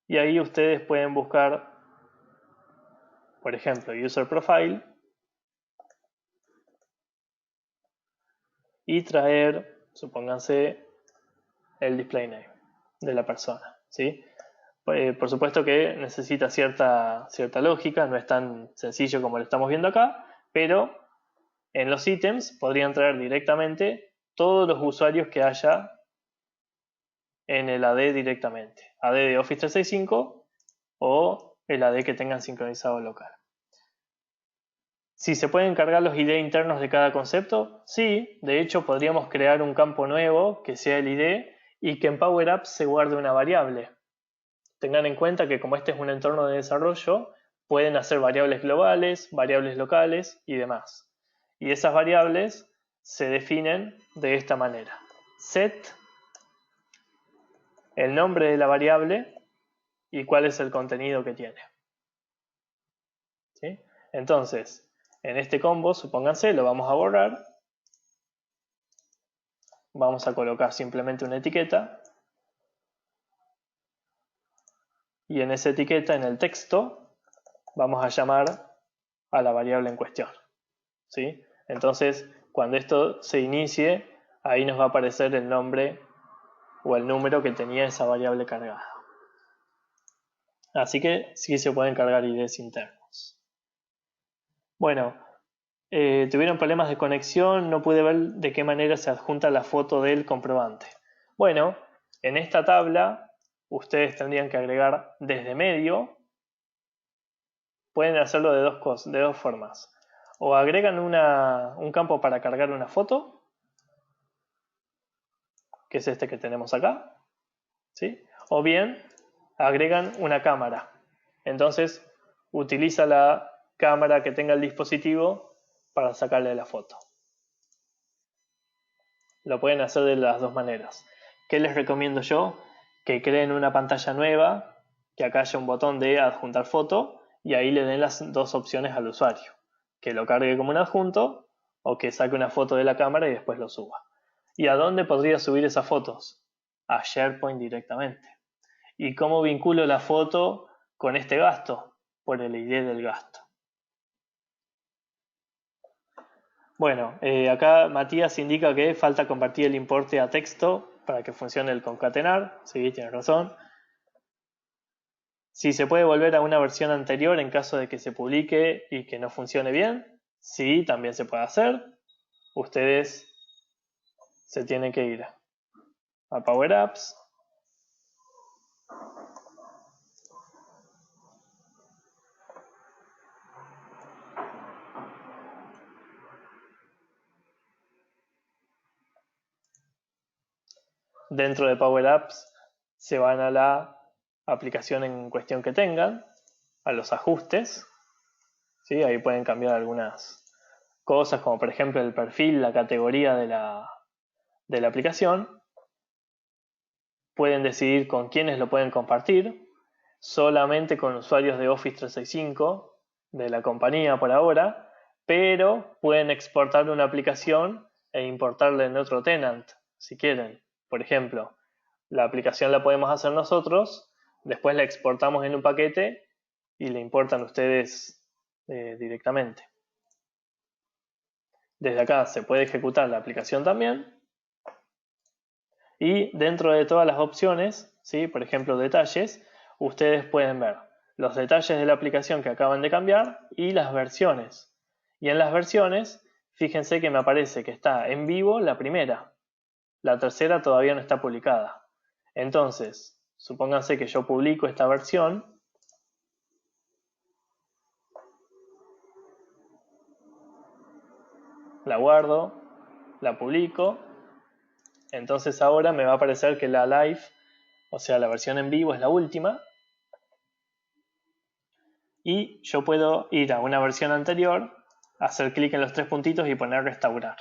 A: y ahí ustedes pueden buscar, por ejemplo, User Profile y traer, supónganse, el display name de la persona, ¿sí? Por supuesto que necesita cierta lógica, no es tan sencillo como lo estamos viendo acá, pero en los ítems podrían traer directamente todos los usuarios que haya en el AD directamente, AD de Office 365 o el AD que tengan sincronizado local. Si se pueden cargar los ID internos de cada concepto, sí, de hecho podríamos crear un campo nuevo que sea el ID y que en Power Apps se guarde una variable. tengan en cuenta que como este es un entorno de desarrollo, pueden hacer variables globales, variables locales y demás. Y esas variables se definen de esta manera. Set, el nombre de la variable y cuál es el contenido que tiene. ¿Sí? Entonces, en este combo, supónganse, lo vamos a borrar. Vamos a colocar simplemente una etiqueta. Y en esa etiqueta, en el texto, vamos a llamar a la variable en cuestión. ¿Sí? Entonces, cuando esto se inicie, ahí nos va a aparecer el nombre o el número que tenía esa variable cargada. Así que sí se pueden cargar IDs internos. Bueno, tuvieron problemas de conexión, no pude ver de qué manera se adjunta la foto del comprobante. Bueno, en esta tabla ustedes tendrían que agregar desde medio. Pueden hacerlo de dos formas. O agregan un campo para cargar una foto, que es este que tenemos acá, ¿sí? O bien agregan una cámara. Entonces utiliza la cámara que tenga el dispositivo para sacarle la foto. Lo pueden hacer de las dos maneras. ¿Qué les recomiendo yo? Que creen una pantalla nueva, que acá haya un botón de adjuntar foto y ahí le den las dos opciones al usuario. Que lo cargue como un adjunto o que saque una foto de la cámara y después lo suba. ¿Y a dónde podría subir esas fotos? A SharePoint directamente. ¿Y cómo vinculo la foto con este gasto? Por el ID del gasto. Bueno, acá Matías indica que falta convertir el importe a texto para que funcione el concatenar. Sí, tienes razón. Si se puede volver a una versión anterior en caso de que se publique y que no funcione bien, sí, también se puede hacer. Ustedes se tienen que ir a Power Apps. Dentro de Power Apps se van a la aplicación en cuestión que tengan, a los ajustes. ¿Sí? Ahí pueden cambiar algunas cosas, como por ejemplo el perfil, la categoría de la aplicación. Pueden decidir con quiénes lo pueden compartir, solamente con usuarios de Office 365 de la compañía por ahora, pero pueden exportar una aplicación e importarla en otro tenant, si quieren. Por ejemplo, la aplicación la podemos hacer nosotros, después la exportamos en un paquete y la importan ustedes directamente. Desde acá se puede ejecutar la aplicación también. Y dentro de todas las opciones, ¿sí? Por ejemplo, detalles, ustedes pueden ver los detalles de la aplicación que acaban de cambiar y las versiones. Y en las versiones, fíjense que me aparece que está en vivo la primera. La tercera todavía no está publicada. Entonces, supónganse que yo publico esta versión. La guardo, la publico. Entonces ahora me va a aparecer que la live, o sea, la versión en vivo es la última. Y yo puedo ir a una versión anterior, hacer clic en los tres puntitos y poner restaurar.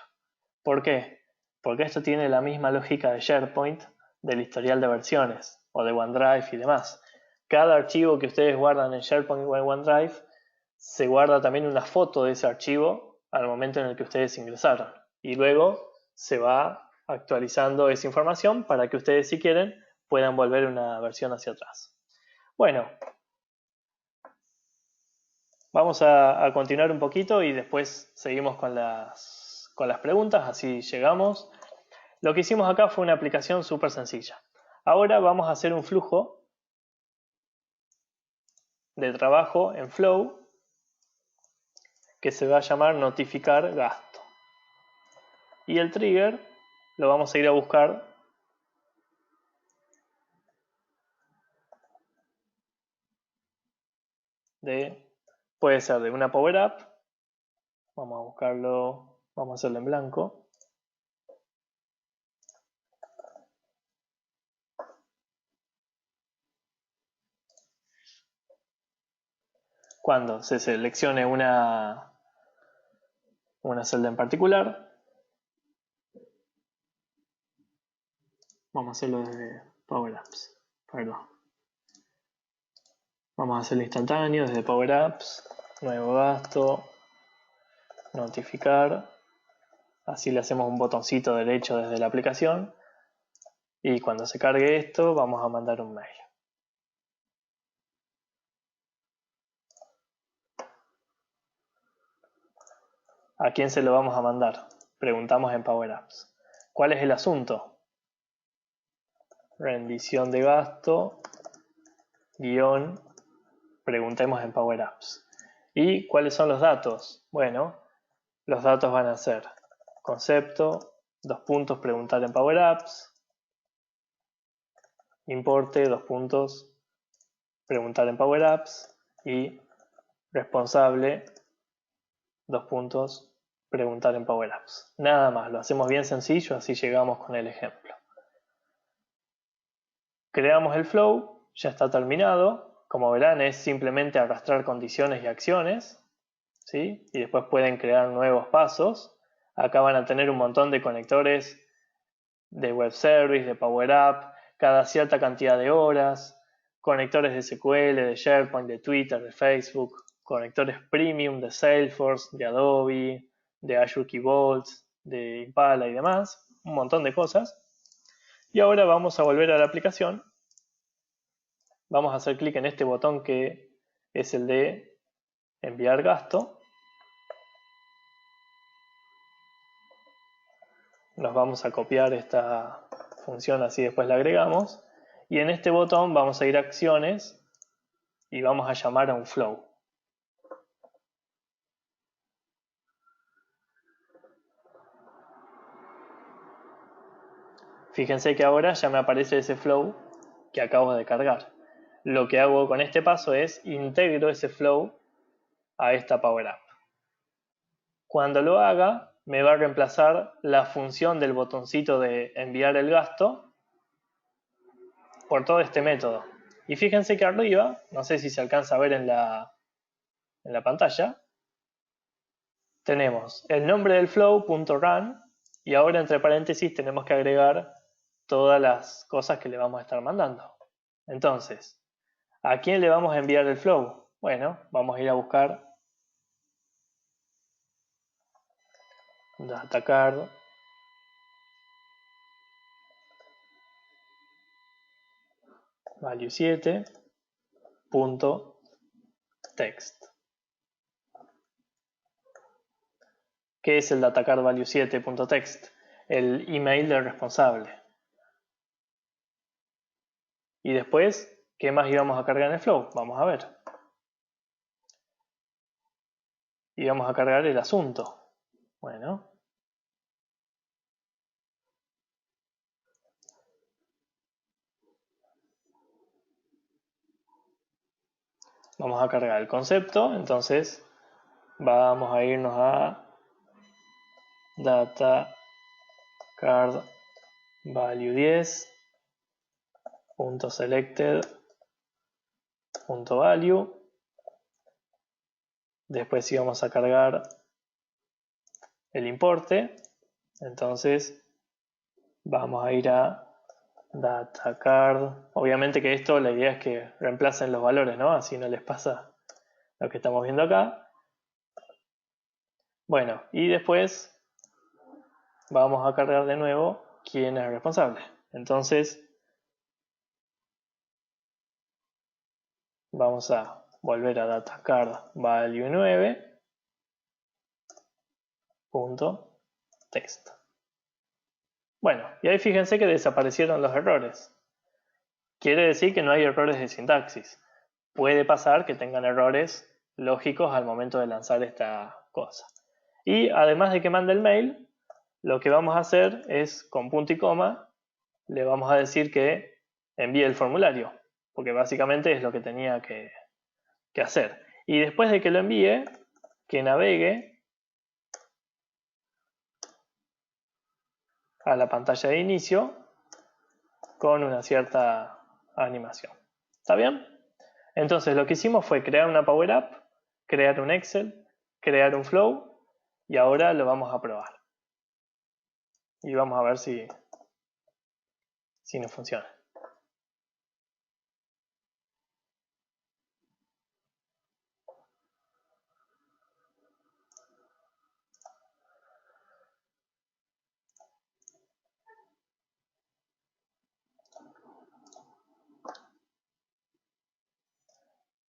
A: ¿Por qué? Porque esto tiene la misma lógica de SharePoint del historial de versiones o de OneDrive y demás. Cada archivo que ustedes guardan en SharePoint o en OneDrive se guarda también una foto de ese archivo al momento en el que ustedes ingresaron y luego se va actualizando esa información para que ustedes, si quieren, puedan volver una versión hacia atrás. Bueno, vamos a continuar un poquito y después seguimos con las preguntas, así llegamos. Lo que hicimos acá fue una aplicación súper sencilla. Ahora vamos a hacer un flujo de trabajo en Flow que se va a llamar notificar gasto. Y el trigger lo vamos a ir a buscar puede ser de una Power App. Vamos a buscarlo, vamos a hacerlo en blanco. cuando se seleccione una celda en particular. Vamos a hacerlo desde Power Apps. Perdón. Vamos a hacerlo instantáneo desde Power Apps. Nuevo gasto. Notificar. Así le hacemos un botoncito derecho desde la aplicación. Y cuando se cargue esto, vamos a mandar un mail. ¿A quién se lo vamos a mandar? Preguntamos en Power Apps. ¿Cuál es el asunto? Rendición de gasto, guión, preguntemos en Power Apps. ¿Y cuáles son los datos? Bueno, los datos van a ser concepto, 2 puntos, preguntar en Power Apps, importe, 2 puntos, preguntar en Power Apps y responsable, 2 puntos, preguntar en Power Apps. Nada más, lo hacemos bien sencillo, así llegamos con el ejemplo. Creamos el flow, ya está terminado. Como verán, es simplemente arrastrar condiciones y acciones, ¿sí? Y después pueden crear nuevos pasos. Acá van a tener un montón de conectores de web service, de Power App, cada cierta cantidad de horas, conectores de SQL, de SharePoint, de Twitter, de Facebook, conectores premium de Salesforce, de Adobe, de Azure Key Vaults, de Impala y demás, un montón de cosas. Y ahora vamos a volver a la aplicación. Vamos a hacer clic en este botón que es el de enviar gasto. Nos vamos a copiar esta función, así después la agregamos. Y en este botón vamos a ir a acciones y vamos a llamar a un flow. Fíjense que ahora ya me aparece ese flow que acabo de cargar. Lo que hago con este paso es integro ese flow a esta Power App. Cuando lo haga, me va a reemplazar la función del botoncito de enviar el gasto por todo este método. Y fíjense que arriba, no sé si se alcanza a ver en la pantalla, tenemos el nombre del flow.run y ahora entre paréntesis tenemos que agregar todas las cosas que le vamos a estar mandando. Entonces, ¿a quién le vamos a enviar el flow? Bueno, vamos a ir a buscar DataCard, value 7.text. ¿Qué es el DataCard value 7.text? El email del responsable. Y después, ¿qué más íbamos a cargar en el flow? Vamos a ver. Íbamos a cargar el asunto. Bueno. Vamos a cargar el concepto, entonces vamos a irnos a data card value 10.selected.value. Después sí vamos a cargar el importe, entonces vamos a ir a data card. Obviamente que esto, la idea es que reemplacen los valores, ¿no? Así no les pasa lo que estamos viendo acá. Bueno, y después vamos a cargar de nuevo quién es el responsable. Entonces vamos a volver a datacard value 9.text. Bueno, y ahí fíjense que desaparecieron los errores. Quiere decir que no hay errores de sintaxis. Puede pasar que tengan errores lógicos al momento de lanzar esta cosa. Y además de que mande el mail, lo que vamos a hacer es, con punto y coma, le vamos a decir que envíe el formulario, porque básicamente es lo que tenía que hacer. Y después de que lo envíe, que navegue a la pantalla de inicio con una cierta animación. ¿Está bien? Entonces lo que hicimos fue crear una Power App crear un Excel, crear un flow y ahora lo vamos a probar. Y vamos a ver si nos funciona.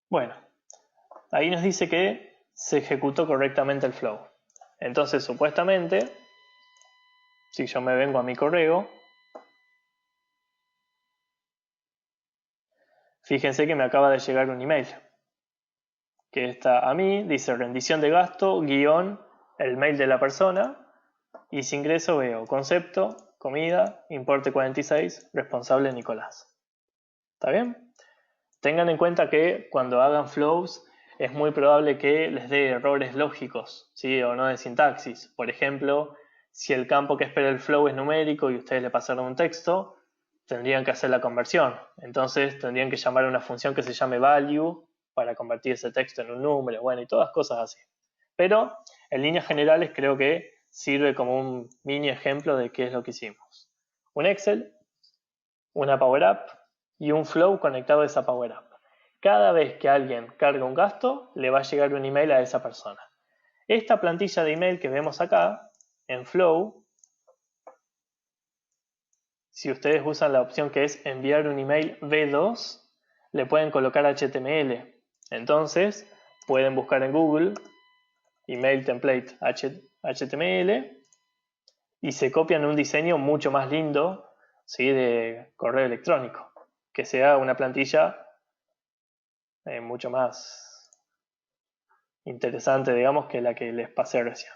A: Bueno, ahí nos dice que se ejecutó correctamente el flow. Entonces, supuestamente, si yo me vengo a mi correo, fíjense que me acaba de llegar un email que está a mí, dice rendición de gasto, guión, el mail de la persona, y si ingreso veo concepto, comida, importe 46, responsable Nicolás. ¿Está bien? Tengan en cuenta que cuando hagan flows es muy probable que les dé errores lógicos, ¿sí? O no de sintaxis. Por ejemplo, si el campo que espera el flow es numérico y ustedes le pasaron un texto, tendrían que hacer la conversión. Entonces tendrían que llamar a una función que se llame value para convertir ese texto en un número, bueno, y todas cosas así. Pero en líneas generales creo que sirve como un mini ejemplo de qué es lo que hicimos. Un Excel, una Power App y un flow conectado a esa Power App. Cada vez que alguien carga un gasto, le va a llegar un email a esa persona. Esta plantilla de email que vemos acá, en Flow, si ustedes usan la opción que es enviar un email V2, le pueden colocar HTML. Entonces, pueden buscar en Google email template HTML y se copian un diseño mucho más lindo, ¿sí? De correo electrónico, que sea una plantilla mucho más interesante, digamos, que la que les pasé recién.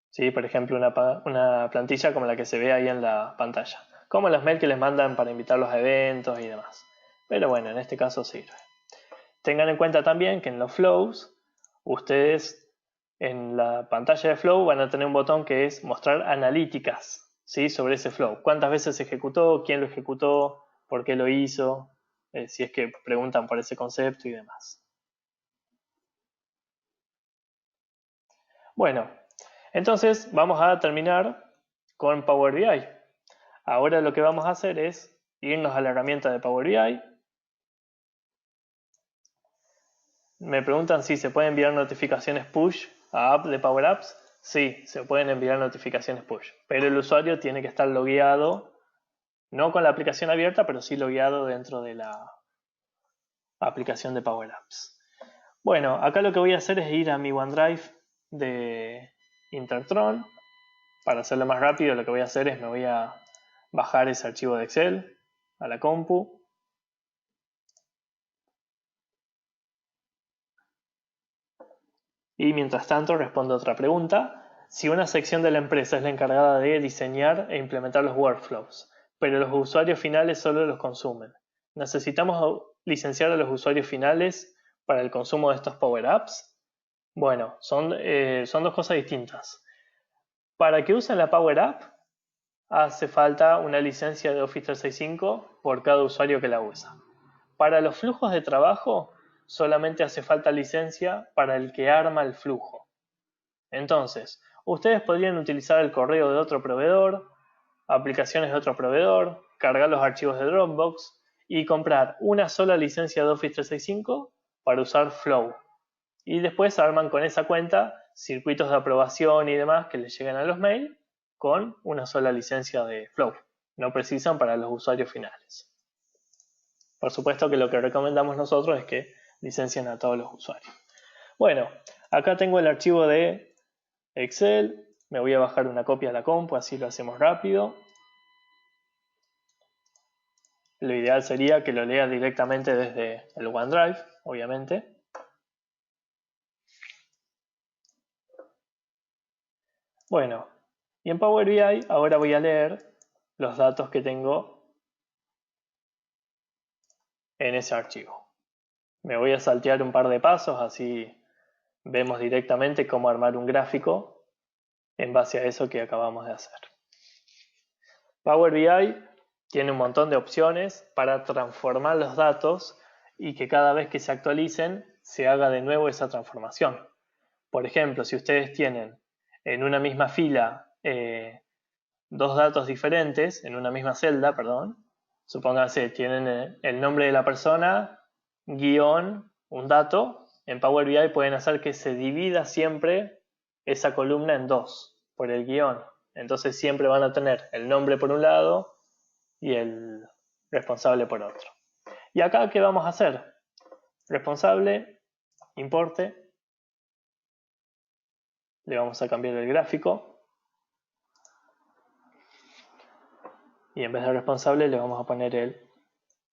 A: ¿Sí? Por ejemplo, una plantilla como la que se ve ahí en la pantalla, como los mails que les mandan para invitarlos a eventos y demás. Pero bueno, en este caso sirve. Tengan en cuenta también que en los flows, ustedes en la pantalla de flow van a tener un botón que es mostrar analíticas, ¿sí? Sobre ese flow. ¿Cuántas veces se ejecutó? ¿Quién lo ejecutó? ¿Por qué lo hizo? Si es que preguntan por ese concepto y demás. Bueno, entonces vamos a terminar con Power BI. Ahora lo que vamos a hacer es irnos a la herramienta de Power BI. Me preguntan si se pueden enviar notificaciones push a app de Power Apps. Sí, se pueden enviar notificaciones push, pero el usuario tiene que estar logueado, no con la aplicación abierta, pero sí logueado dentro de la aplicación de Power Apps. Bueno, acá lo que voy a hacer es ir a mi OneDrive de Intertron. Para hacerlo más rápido, lo que voy a hacer es me voy a bajar ese archivo de Excel a la compu. Y mientras tanto respondo otra pregunta. Si una sección de la empresa es la encargada de diseñar e implementar los workflows, pero los usuarios finales solo los consumen, ¿necesitamos licenciar a los usuarios finales para el consumo de estos Power Apps? Bueno, son dos cosas distintas. Para que usen la Power App, hace falta una licencia de Office 365 por cada usuario que la usa. Para los flujos de trabajo, solamente hace falta licencia para el que arma el flujo. Entonces, ustedes podrían utilizar el correo de otro proveedor, aplicaciones de otro proveedor, cargar los archivos de Dropbox y comprar una sola licencia de Office 365 para usar Flow. Y después arman con esa cuenta circuitos de aprobación y demás que les lleguen a los mails con una sola licencia de Flow. No precisan para los usuarios finales. Por supuesto que lo que recomendamos nosotros es que licencien a todos los usuarios. Bueno, acá tengo el archivo de Excel. Me voy a bajar una copia a la compu, así lo hacemos rápido. Lo ideal sería que lo lea directamente desde el OneDrive, obviamente. Bueno, y en Power BI ahora voy a leer los datos que tengo en ese archivo. Me voy a saltear un par de pasos, así vemos directamente cómo armar un gráfico en base a eso que acabamos de hacer. Power BI tiene un montón de opciones para transformar los datos y que cada vez que se actualicen se haga de nuevo esa transformación. Por ejemplo, si ustedes tienen en una misma fila dos datos diferentes, en una misma celda, perdón, supónganse, tienen el nombre de la persona, guión, un dato, en Power BI pueden hacer que se divida siempre esa columna en dos, por el guión. Entonces siempre van a tener el nombre por un lado y el responsable por otro. ¿Y acá qué vamos a hacer? Responsable, importe, le vamos a cambiar el gráfico y en vez de responsable le vamos a poner el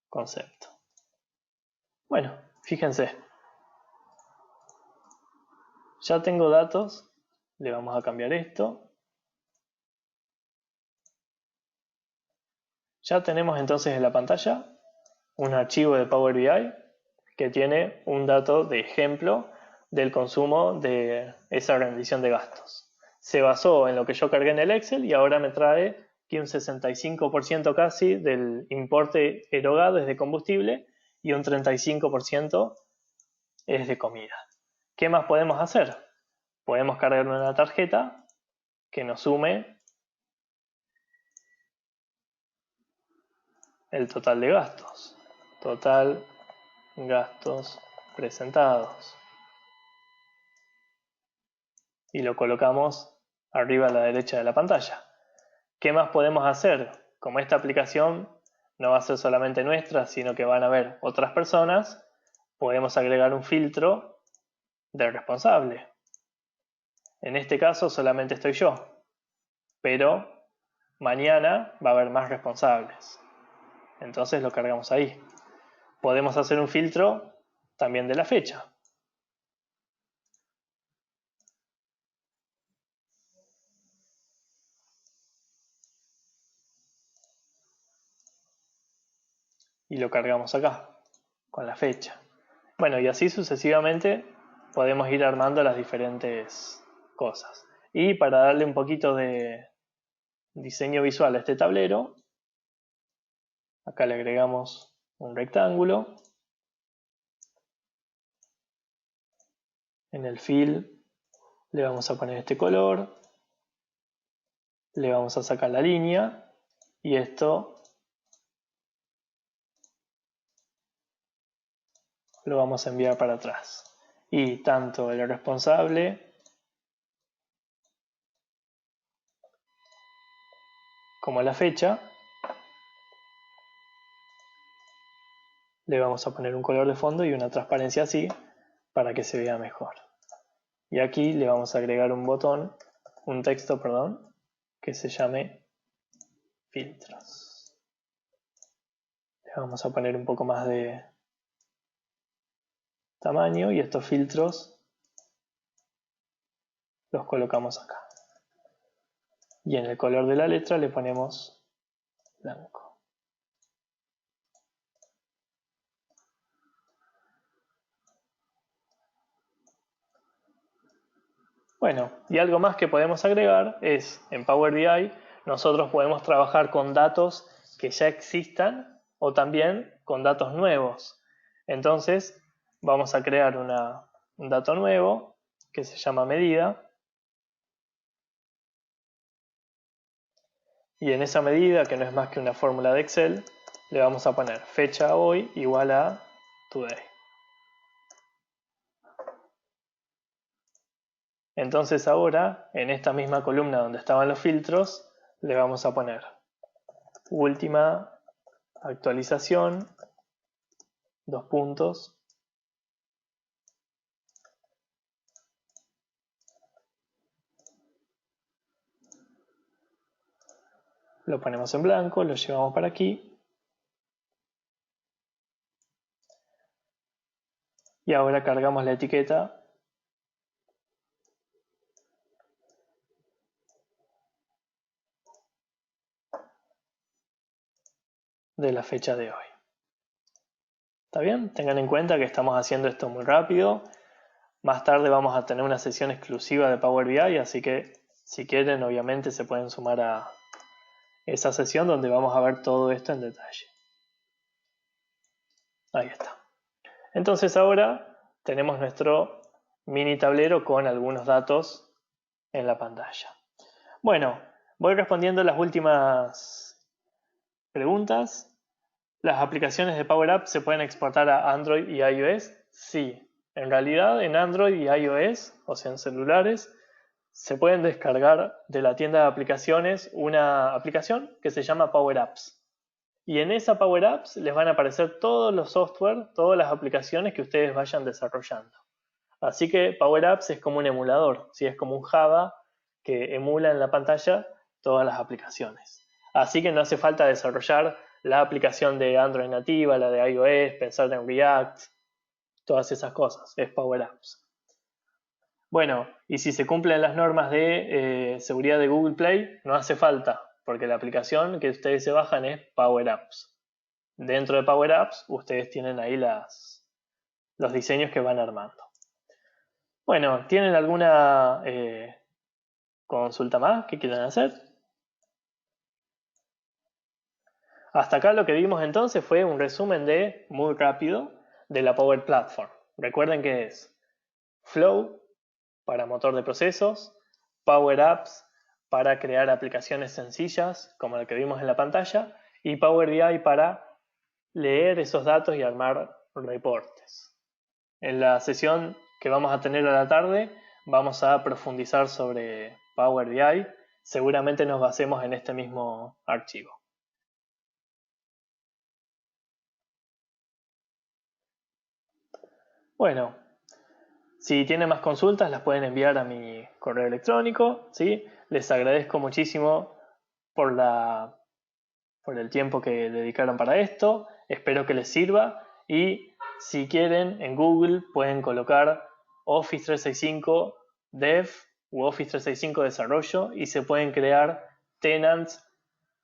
A: concepto. Bueno, fíjense, ya tengo datos, le vamos a cambiar esto. Ya tenemos entonces en la pantalla un archivo de Power BI que tiene un dato de ejemplo del consumo de esa rendición de gastos. Se basó en lo que yo cargué en el Excel y ahora me trae que un 65% casi del importe erogado es de combustible y un 35% es de comida. ¿Qué más podemos hacer? Podemos cargar una tarjeta que nos sume el total de gastos. Total gastos presentados. Y lo colocamos arriba a la derecha de la pantalla. ¿Qué más podemos hacer? Como esta aplicación no va a ser solamente nuestra, sino que van a ver otras personas, podemos agregar un filtro de responsable. En este caso solamente estoy yo, pero mañana va a haber más responsables. Entonces lo cargamos ahí. Podemos hacer un filtro también de la fecha. Y lo cargamos acá, con la fecha. Bueno, y así sucesivamente podemos ir armando las diferentes cosas. Y para darle un poquito de diseño visual a este tablero, acá le agregamos un rectángulo. En el fill le vamos a poner este color, le vamos a sacar la línea y esto lo vamos a enviar para atrás. Y tanto el responsable como la fecha le vamos a poner un color de fondo y una transparencia así para que se vea mejor. Y aquí le vamos a agregar un texto, que se llame filtros. Le vamos a poner un poco más de tamaño y estos filtros los colocamos acá. Y en el color de la letra le ponemos blanco. Bueno, y algo más que podemos agregar es, en Power BI, nosotros podemos trabajar con datos que ya existan o también con datos nuevos. Entonces, vamos a crear un dato nuevo que se llama medida. Y en esa medida, que no es más que una fórmula de Excel, le vamos a poner fecha hoy igual a today. Entonces ahora, en esta misma columna donde estaban los filtros, le vamos a poner última actualización, dos puntos, lo ponemos en blanco, lo llevamos para aquí. Y ahora cargamos la etiqueta de la fecha de hoy. ¿Está bien? Tengan en cuenta que estamos haciendo esto muy rápido. Más tarde vamos a tener una sesión exclusiva de Power BI, así que si quieren obviamente se pueden sumar a esa sesión donde vamos a ver todo esto en detalle. Ahí está. Entonces ahora tenemos nuestro mini tablero con algunos datos en la pantalla. Bueno, voy respondiendo las últimas preguntas. ¿Las aplicaciones de Power Apps se pueden exportar a Android y iOS? Sí. En realidad en Android y iOS, o sea en celulares, se pueden descargar de la tienda de aplicaciones una aplicación que se llama Power Apps. Y en esa Power Apps les van a aparecer todos los software, todas las aplicaciones que ustedes vayan desarrollando. Así que Power Apps es como un emulador, ¿sí? Es como un Java que emula en la pantalla todas las aplicaciones. Así que no hace falta desarrollar la aplicación de Android nativa, la de iOS, pensar en React, todas esas cosas. Es Power Apps. Bueno, y si se cumplen las normas de seguridad de Google Play, no hace falta, porque la aplicación que ustedes se bajan es Power Apps. Dentro de Power Apps, ustedes tienen ahí los diseños que van armando. Bueno, ¿tienen alguna consulta más que quieran hacer? Hasta acá lo que vimos entonces fue un resumen muy rápido de la Power Platform. Recuerden que es Flow para motor de procesos, Power Apps para crear aplicaciones sencillas como la que vimos en la pantalla y Power BI para leer esos datos y armar reportes. En la sesión que vamos a tener a la tarde vamos a profundizar sobre Power BI. Seguramente nos basemos en este mismo archivo. Bueno, si tienen más consultas las pueden enviar a mi correo electrónico, ¿sí? Les agradezco muchísimo por el tiempo que dedicaron para esto. Espero que les sirva y si quieren en Google pueden colocar Office 365 Dev u Office 365 Desarrollo y se pueden crear tenants,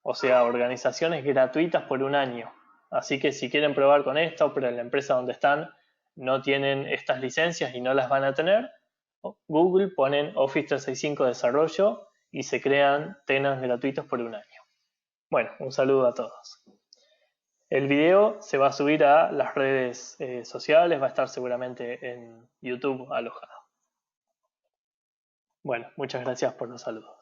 A: o sea, organizaciones gratuitas por un año. Así que si quieren probar con esto, pero en la empresa donde están no tienen estas licencias y no las van a tener, Google ponen Office 365 Desarrollo y se crean tenants gratuitos por un año. Bueno, un saludo a todos. El video se va a subir a las redes sociales, va a estar seguramente en YouTube alojado. Bueno, muchas gracias por los saludos.